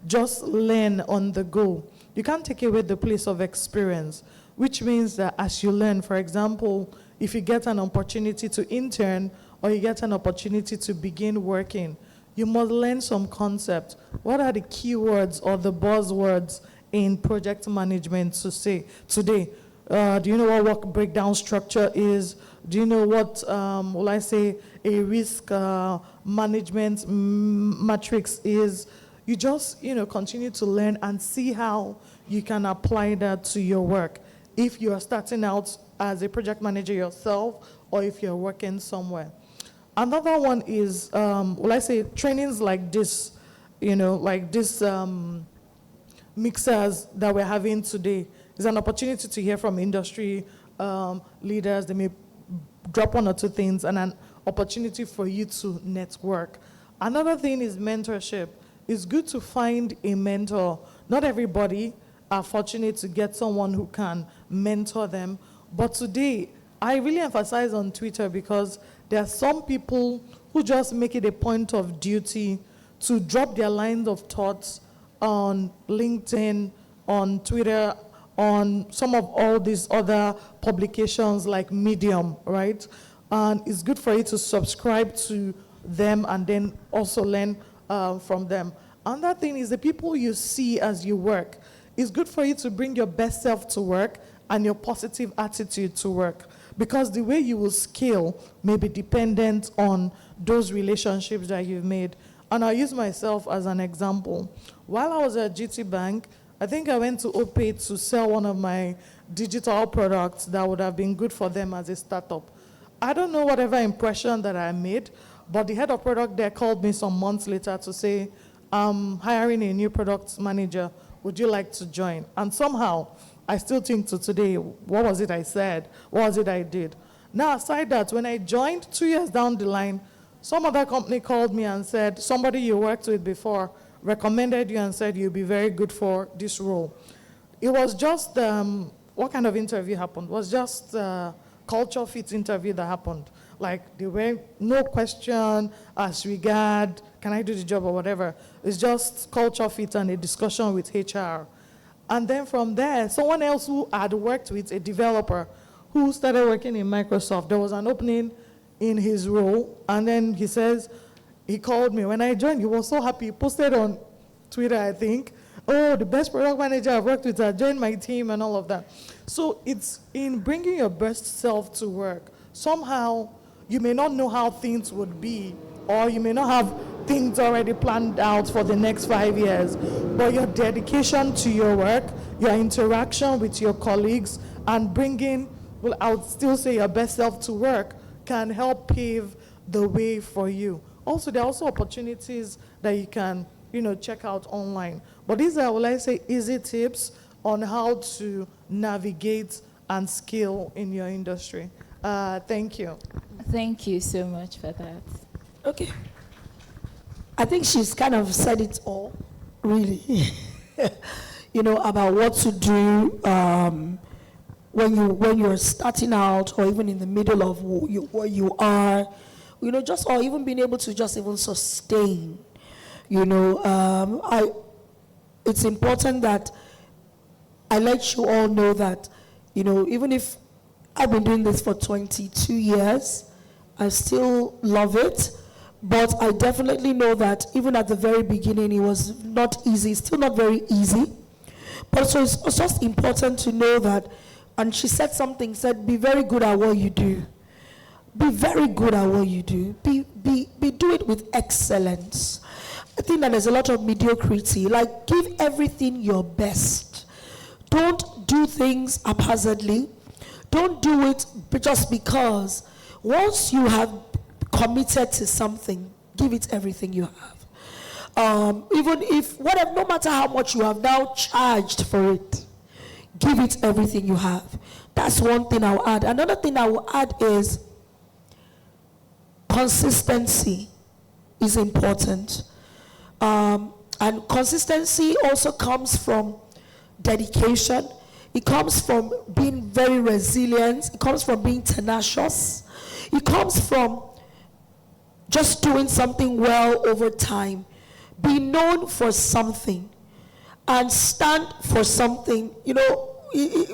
just learn on the go. You can't take away the place of experience, which means that as you learn, for example, if you get an opportunity to intern or you get an opportunity to begin working, you must learn some concept. What are the keywords or the buzzwords in project management to say today? Do you know what work breakdown structure is? Do you know what, a risk management matrix is? You just, continue to learn and see how you can apply that to your work. If you are starting out as a project manager yourself or if you're working somewhere. Another one is, trainings like this, mixers that we're having today. It's an opportunity to hear from industry leaders. They may drop 1 or 2 things and an opportunity for you to network. Another thing is mentorship. It's good to find a mentor. Not everybody are fortunate to get someone who can mentor them. But today, I really emphasize on Twitter because there are some people who just make it a point of duty to drop their lines of thoughts on LinkedIn, on Twitter, on some of all these other publications like Medium, right? And it's good for you to subscribe to them and then also learn from them. Another thing is the people you see as you work. It's good for you to bring your best self to work and your positive attitude to work, because the way you will scale may be dependent on those relationships that you've made. And I'll use myself as an example. While I was at GT Bank, I think I went to OPay to sell one of my digital products that would have been good for them as a startup. I don't know whatever impression that I made, but the head of product there called me some months later to say, I'm hiring a new product manager. Would you like to join? And somehow, I still think to today, what was it I said? What was it I did? Now, aside that, when I joined 2 years down the line, some other company called me and said, somebody you worked with before recommended you and said you'd be very good for this role. It was just, what kind of interview happened? It was just a culture fit interview that happened. Like, there were no question as regard, can I do the job or whatever. It's just culture fit and a discussion with HR. And then from there, someone else who had worked with a developer who started working in Microsoft, there was an opening in his role, and then he says, he called me. When I joined, he was so happy. He posted on Twitter, I think, oh, the best product manager I've worked with, I joined my team and all of that. So it's in bringing your best self to work. Somehow, you may not know how things would be, or you may not have things already planned out for the next 5 years, but your dedication to your work, your interaction with your colleagues, and bringing, well, I would still say your best self to work can help pave the way for you. Also, there are also opportunities that you can, check out online. But these are, will I say, easy tips on how to navigate and scale in your industry. Thank you. Thank you so much for that. Okay. I think she's kind of said it all, really. About what to do when you're starting out, or even in the middle of where you are, or even being able to just even sustain. It's important that I let you all know that, even if I've been doing this for 22 years, I still love it. But I definitely know that even at the very beginning, it was not easy. It's still not very easy. But so it's just important to know that, and she said something, said, be very good at what you do. Be very good at what you do. Do it with excellence. I think that there's a lot of mediocrity. Like, give everything your best. Don't do things haphazardly. Don't do it just because. Once you have committed to something, give it everything you have. Even if, whatever, no matter how much you have now charged for it, give it everything you have. That's one thing I'll add. Another thing I will add is consistency is important. And consistency also comes from dedication. It comes from being very resilient. It comes from being tenacious. It comes from just doing something well over time. Be known for something and stand for something.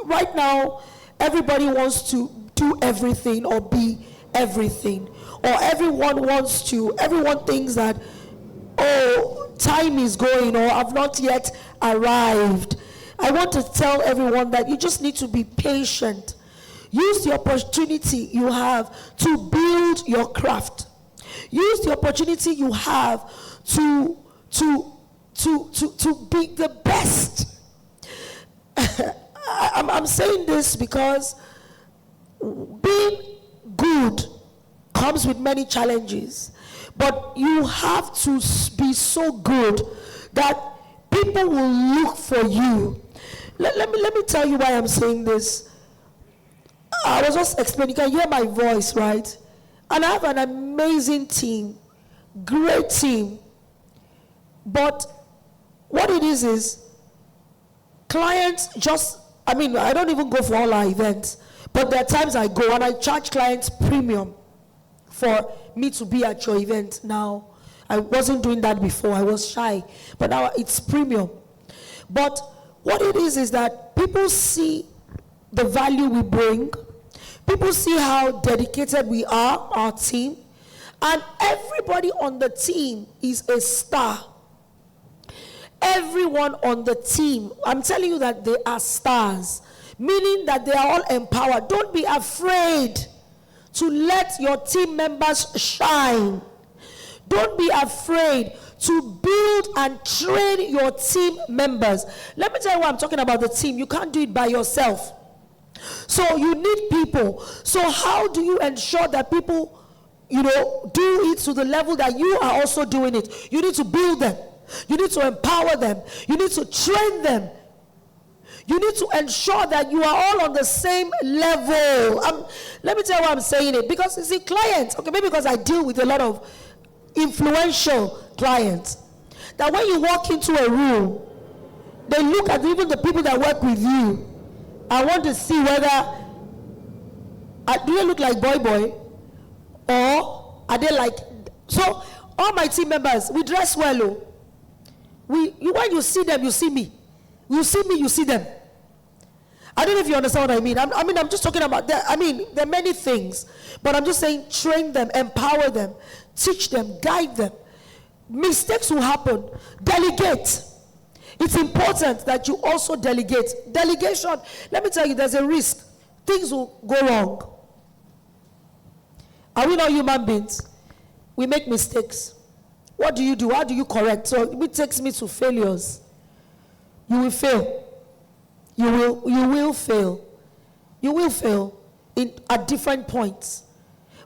Right now, everybody wants to do everything or be everything. Or everyone thinks that, time is going, or I've not yet arrived. I want to tell everyone that you just need to be patient. Use the opportunity you have to build your craft. Use the opportunity you have to be the best. I'm saying this because being good comes with many challenges, but you have to be so good that people will look for you. Let me tell you why I'm saying this. I was just explaining. You can hear my voice, right? And I have an amazing team, great team. But what it is clients I don't even go for all our events, but there are times I go and I charge clients premium for me to be at your event. Now, I wasn't doing that before. I was shy, but now it's premium. But what it is that people see the value we bring. People see how dedicated we are, our team, and everybody on the team is a star. Everyone on the team, I'm telling you that they are stars, meaning that they are all empowered. Don't be afraid to let your team members shine. Don't be afraid to build and train your team members. Let me tell you what I'm talking about, the team. You can't do it by yourself. So you need people. So how do you ensure that people, do it to the level that you are also doing it? You need to build them. You need to empower them. You need to train them. You need to ensure that you are all on the same level. Let me tell you why I'm saying it. Because you see, clients, okay, maybe because I deal with a lot of influential clients, that when you walk into a room, they look at even the people that work with you. I want to see whether, do they look like boy, or are they like, so all my team members, we dress well. When you see them, you see me. You see me, you see them. I don't know if you understand what I mean. I'm just talking about that. There are many things, but I'm just saying, train them, empower them, teach them, guide them. Mistakes will happen. Delegate. It's important that you also delegate. Delegation, let me tell you, there's a risk. Things will go wrong. Are we not human beings? We make mistakes. What do you do? How do you correct? So it takes me to failures. You will fail. You will fail. You will fail at different points.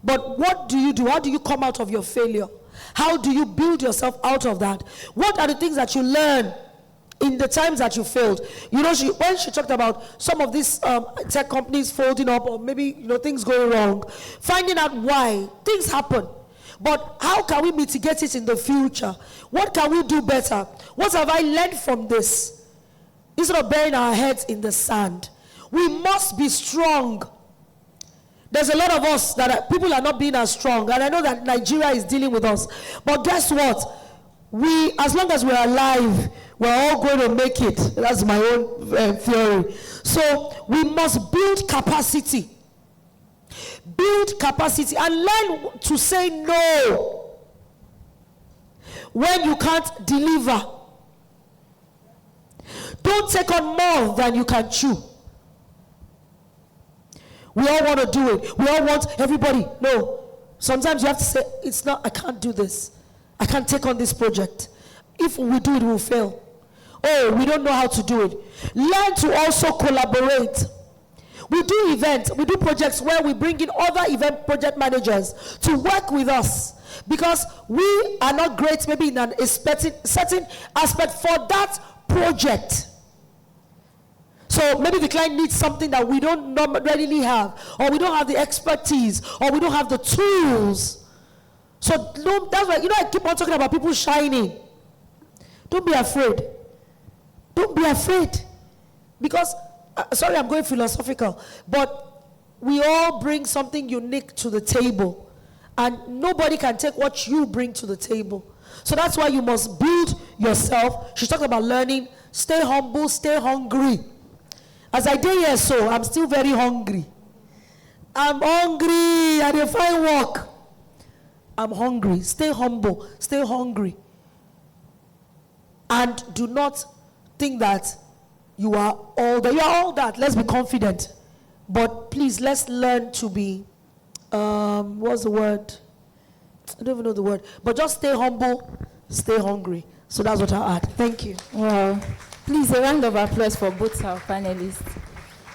But what do you do? How do you come out of your failure? How do you build yourself out of that? What are the things that you learn in the times that you failed? You know, when she talked about some of these tech companies folding up, or maybe, you know, things going wrong, finding out why things happen. But how can we mitigate it in the future? What can we do better? What have I learned from this? Instead of burying our heads in the sand, we must be strong. There's a lot of us that people are not being as strong, and I know that Nigeria is dealing with us. But guess what? We, as long as we're alive, we're all going to make it. That's my own theory. So we must build capacity. Build capacity and learn to say no when you can't deliver. Don't take on more than you can chew. We all want to do it. We all want everybody. No. Sometimes you have to say, it's not, I can't do this. I can't take on this project. If we do it, we'll fail. Oh, we don't know how to do it. Learn to also collaborate. We do events, we do projects where we bring in other event project managers to work with us, because we are not great maybe in a certain aspect for that project. So maybe the client needs something that we don't readily have, or we don't have the expertise, or we don't have the tools. So that's why, you know, I keep on talking about people shining. Don't be afraid. Don't be afraid. Because sorry, I'm going philosophical, but we all bring something unique to the table, and nobody can take what you bring to the table. So that's why you must build yourself. She talked about learning. Stay humble, stay hungry. As I did here, so I'm still very hungry. I'm hungry. I didn't find work. I'm hungry. Stay humble, stay hungry, and do not think that you are all that. You are all that. Let's be confident. But please, let's learn to be, what's the word? I don't even know the word. But just stay humble, stay hungry. So that's what I'll add. Thank you. Wow. Please, a round of applause for both our panelists.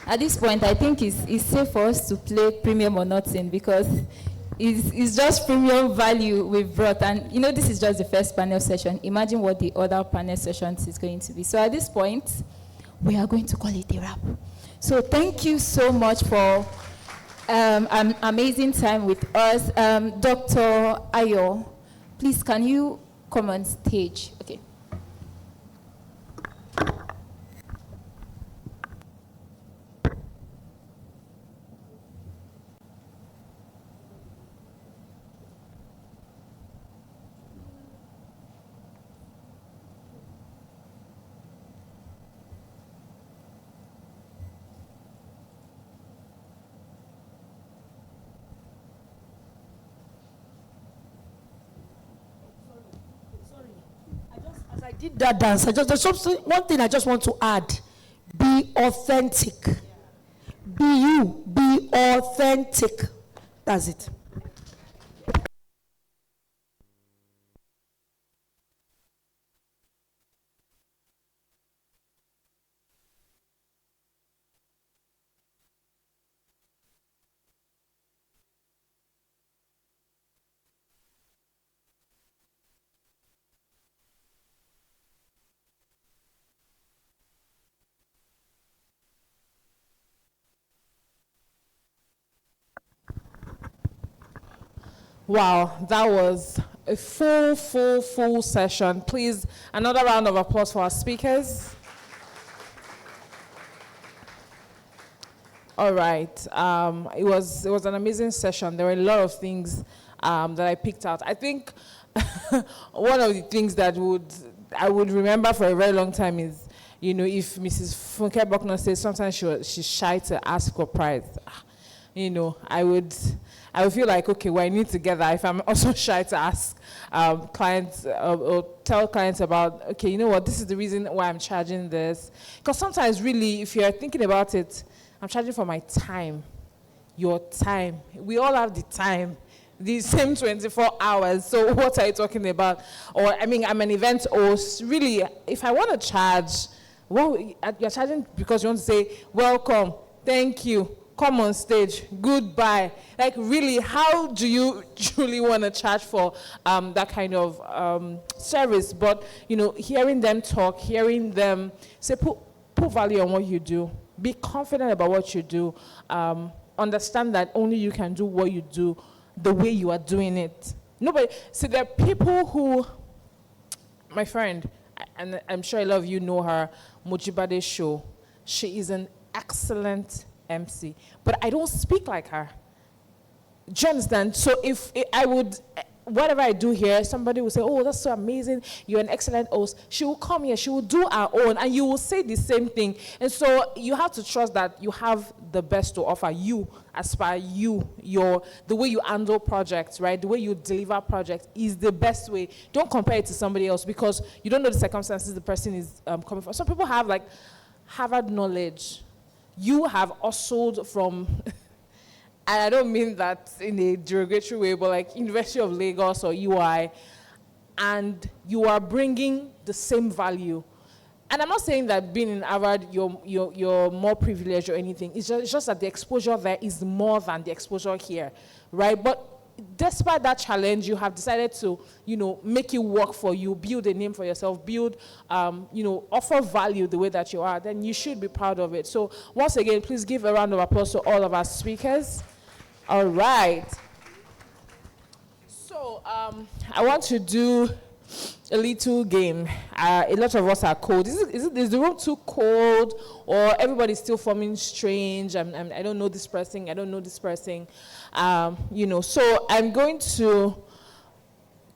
At this point, I think it's safe for us to play Premium or Nothing, because it's just premium value we've brought. And, you know, this is just the first panel session. Imagine what the other panel sessions is going to be. So at this point, we are going to call it a wrap. So thank you so much for an amazing time with us. Dr. Ayo, please, can you come on stage? Okay. Did that dance. There's one thing I just want to add. Be authentic. Be you. Be authentic. That's it. Wow, that was a full session. Please, another round of applause for our speakers. All right, it was an amazing session. There were a lot of things that I picked out. I think one of the things that I would remember for a very long time is, you know, if Mrs. Funke Buckner says sometimes she's shy to ask for price, you know, I would feel like, okay, we're in it together if I'm also shy to ask clients or tell clients about, okay, you know what, this is the reason why I'm charging this. Because sometimes really, if you're thinking about it, I'm charging for my time, your time. We all have the time, the same 24 hours. So what are you talking about? Or, I mean, I'm an event host. Really, if I want to charge, well, you're charging because you want to say, welcome, thank you, come on stage, goodbye. Like, really, how do you truly want to charge for that kind of service? But, hearing them talk, hearing them say, put value on what you do, be confident about what you do, understand that only you can do what you do the way you are doing it. Nobody, see, there are people who, my friend, and I'm sure a lot of you know her, Mojibade Show. She is an excellent MC, but I don't speak like her. Do you understand? So if I would, whatever I do here, somebody will say, oh, that's so amazing, you're an excellent host. She will come here, she will do her own, and you will say the same thing. And so you have to trust that you have the best to offer. You aspire, the way you handle projects, right? The way you deliver projects is the best way. Don't compare it to somebody else, because you don't know the circumstances the person is coming from. Some people have like Harvard knowledge. You have hustled from, and I don't mean that in a derogatory way, but like University of Lagos or UI, and you are bringing the same value. And I'm not saying that being in Harvard, you're more privileged or anything. It's just that the exposure there is more than the exposure here, right? But despite that challenge, you have decided to, make it work for you, build a name for yourself, build, offer value the way that you are, then you should be proud of it. So once again, please give a round of applause to all of our speakers. All right. So I want to do a little game. A lot of us are cold. Is the room too cold, or everybody's still forming strange? I don't know this person. I don't know this person. So I'm going to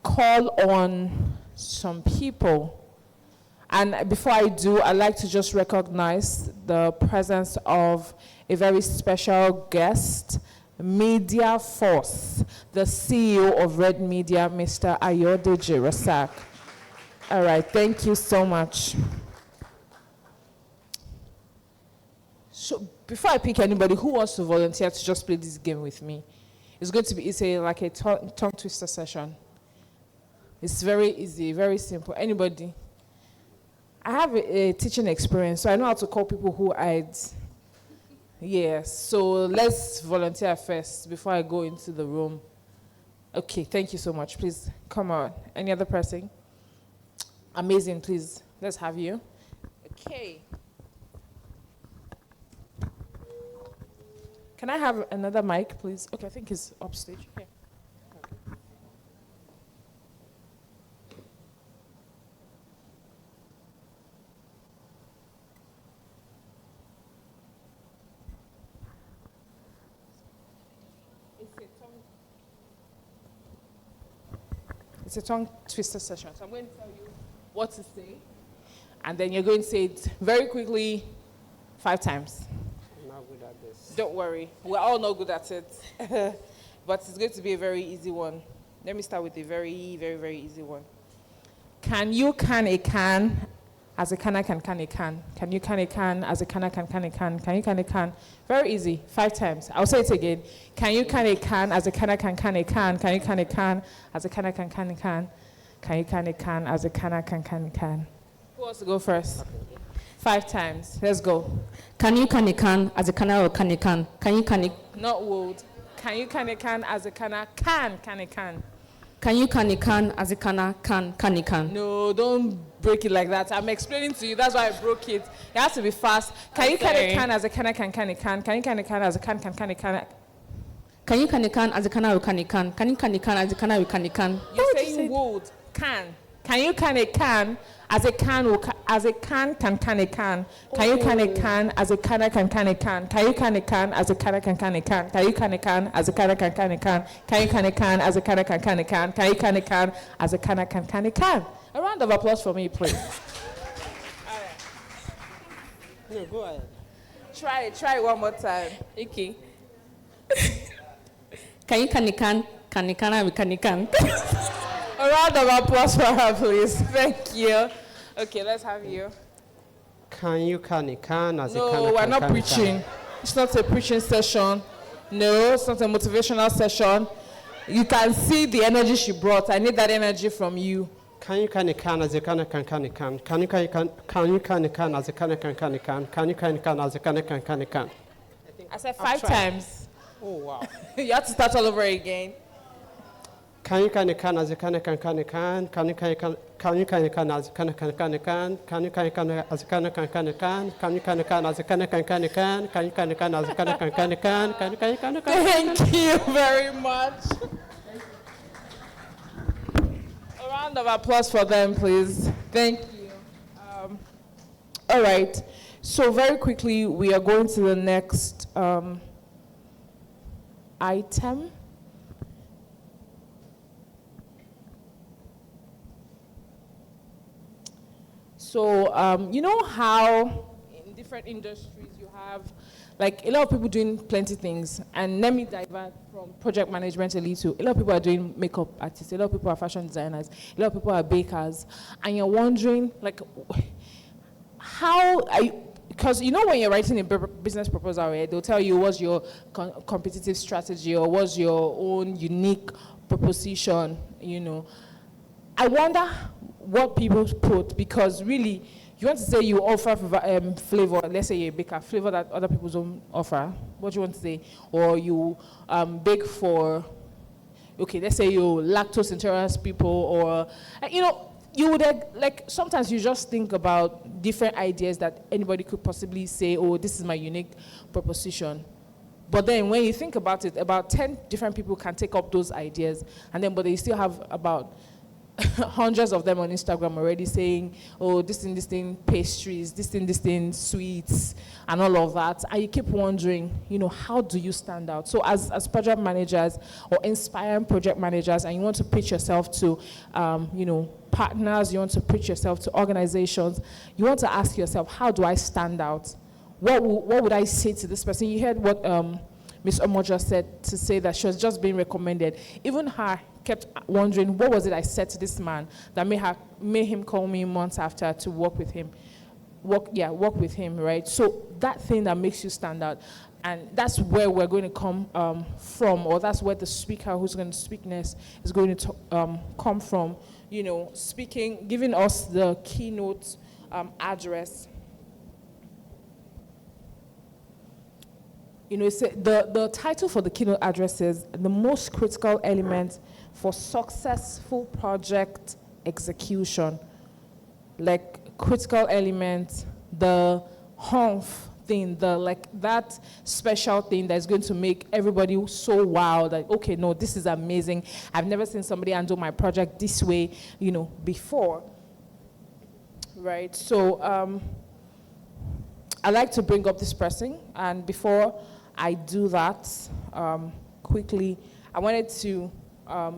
call on some people. And before I do, I'd like to just recognize the presence of a very special guest, Media Force, the CEO of Red Media, Mr. Ayodeji Rasak. All right, thank you so much. So before I pick anybody, who wants to volunteer to just play this game with me? It's going to be like a tongue twister session. It's very easy, very simple. Anybody? I have a teaching experience, so I know how to call people who hide. Yes, so let's volunteer first before I go into the room. Okay, thank you so much. Please come on. Any other person? Amazing, please. Let's have you. Okay. Can I have another mic, please? Okay, I think it's upstage. Here. It's a tongue twister session. So I'm going to tell you what to say, and then you're going to say it very quickly 5 times. I'm not good at this. Don't worry. We're all not good at it. But it's going to be a very easy one. Let me start with a very, very, very easy one. Can you can a can as a canner can a can? Can you can a can as a canner can a can? Can you can a can? Very easy. 5 times. I'll say it again. Can you can a can as a canner can a can? Can you can a can as a canner can a can? Can you can a can as a canner can a can? Who wants to go first? 5 times. Let's go. Can you can a can as a canner or can a can? Can you can a Not would. Can you can a can as a canner can a can? Can you can a can as a canner can a can? No, don't break it like that. I'm explaining to you. That's why I broke it. It has to be fast. Can you can a can as a canner can a can? Can you can a can as a can a can? Can you can a can as a canner or can a can? Can you can a can as a canner or can a can? You're saying would. Can. Can you can a can as a can or as a can a can? Can you can a can as a canner can a can? Can you can a can as a canner can a can? Can you can a can as a canner can a can? Can you can a can as a canner can a can? Can you can a can as a canner can a can? A round of applause for me, please. No, go ahead. Try it one more time. Okay. Can you can a can a can? A round of applause for her, please. Thank you. Okay, let's have you. Can you can a can as a can? No, we're not preaching. It's not a preaching session. No, it's not a motivational session. You can see the energy she brought. I need that energy from you. Can you can a can as a can a can? Can you can a can as a can a can? Can you can a can as a can a can? I think I said I've 5 tried. times. Oh, wow. You have to start all over again. Can you can as a can can you can as a can as a can you can as a can as a can Thank you very much. A round of applause for them, please. Thank you. All right. So very quickly, we are going to the next item. So you know how in different industries you have like a lot of people doing plenty things, and let me divert from project management a little. A lot of people are doing makeup artists, a lot of people are fashion designers, a lot of people are bakers, and you're wondering like how are you, because you know when you're writing a business proposal, right, they'll tell you what's your competitive strategy or what's your own unique proposition, you know. I wonder what people put, because really, you want to say you offer flavor, let's say you're a baker, flavor that other people don't offer. What do you want to say? Or you bake for, okay, let's say you lactose intolerant people, or, you know, you would, like, sometimes you just think about different ideas that anybody could possibly say, oh, this is my unique proposition. But then when you think about it, about 10 different people can take up those ideas, and then, but they still have about hundreds of them on Instagram already saying, oh, this thing, pastries, this thing, sweets, and all of that. And you keep wondering, you know, how do you stand out? So as project managers or inspiring project managers, and you want to pitch yourself to, you know, partners, you want to pitch yourself to organizations, you want to ask yourself, how do I stand out? What would I say to this person? You heard what Ms. Omoja said, to say that she was just being recommended. Even her kept wondering, what was it I said to this man that made him call me months after to work with him? Work with him, right? So that thing that makes you stand out, and that's where we're going to come from, or that's where the speaker who's going to speak next is going to come from, you know, speaking, giving us the keynote address. You know, the title for the keynote address is the most critical element for successful project execution. Like critical element, the humph thing, like that special thing that's going to make everybody so wow that, okay, no, this is amazing. I've never seen somebody handle my project this way, you know, before. Right, so I like to bring up this person, and before I do that, quickly, I wanted to I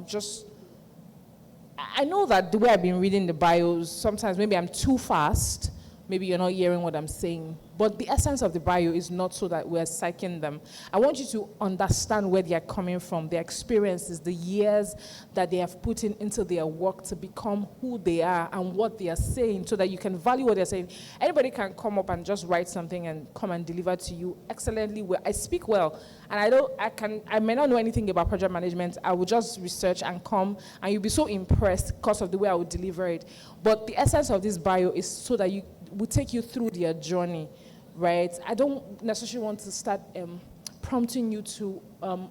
know that the way I've been reading the bios, sometimes maybe I'm too fast, maybe you're not hearing what I'm saying, but the essence of the bio is not so that we're psyching them. I want you to understand where they are coming from, their experiences, the years that they have put into their work to become who they are and what they are saying, so that you can value what they're saying. Anybody can come up and just write something and come and deliver to you excellently well. I speak well, and I may not know anything about project management. I will just research and come, and you'll be so impressed because of the way I would deliver it. But the essence of this bio is so that you will take you through their journey, right? I don't necessarily want to start prompting you to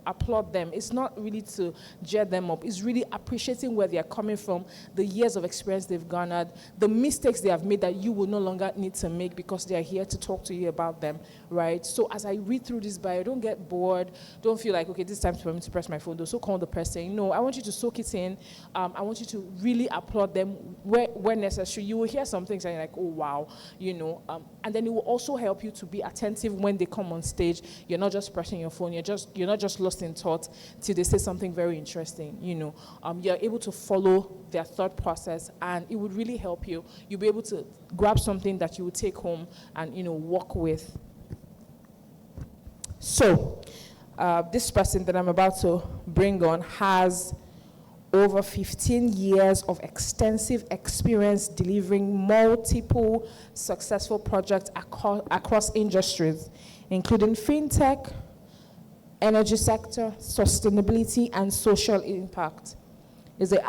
applaud them. It's not really to cheer them up. It's really appreciating where they are coming from, the years of experience they've garnered, the mistakes they have made that you will no longer need to make because they are here to talk to you about them, right? So as I read through this bio, don't get bored. Don't feel like, okay, this is time for me to press my phone. So call the person. No, I want you to soak it in. I want you to really applaud them where necessary. You will hear some things and you're like, oh, wow, you know. And then it will also help you to be attentive when they come on stage. You're not just pressing your phone. You're not just lost in thought till they say something very interesting, you know. You're able to follow their thought process, and it would really help you. You'll be able to grab something that you will take home and, you know, work with. So, this person that I'm about to bring on has over 15 years of extensive experience delivering multiple successful projects across industries, including fintech, energy sector, sustainability, and social impact. Is the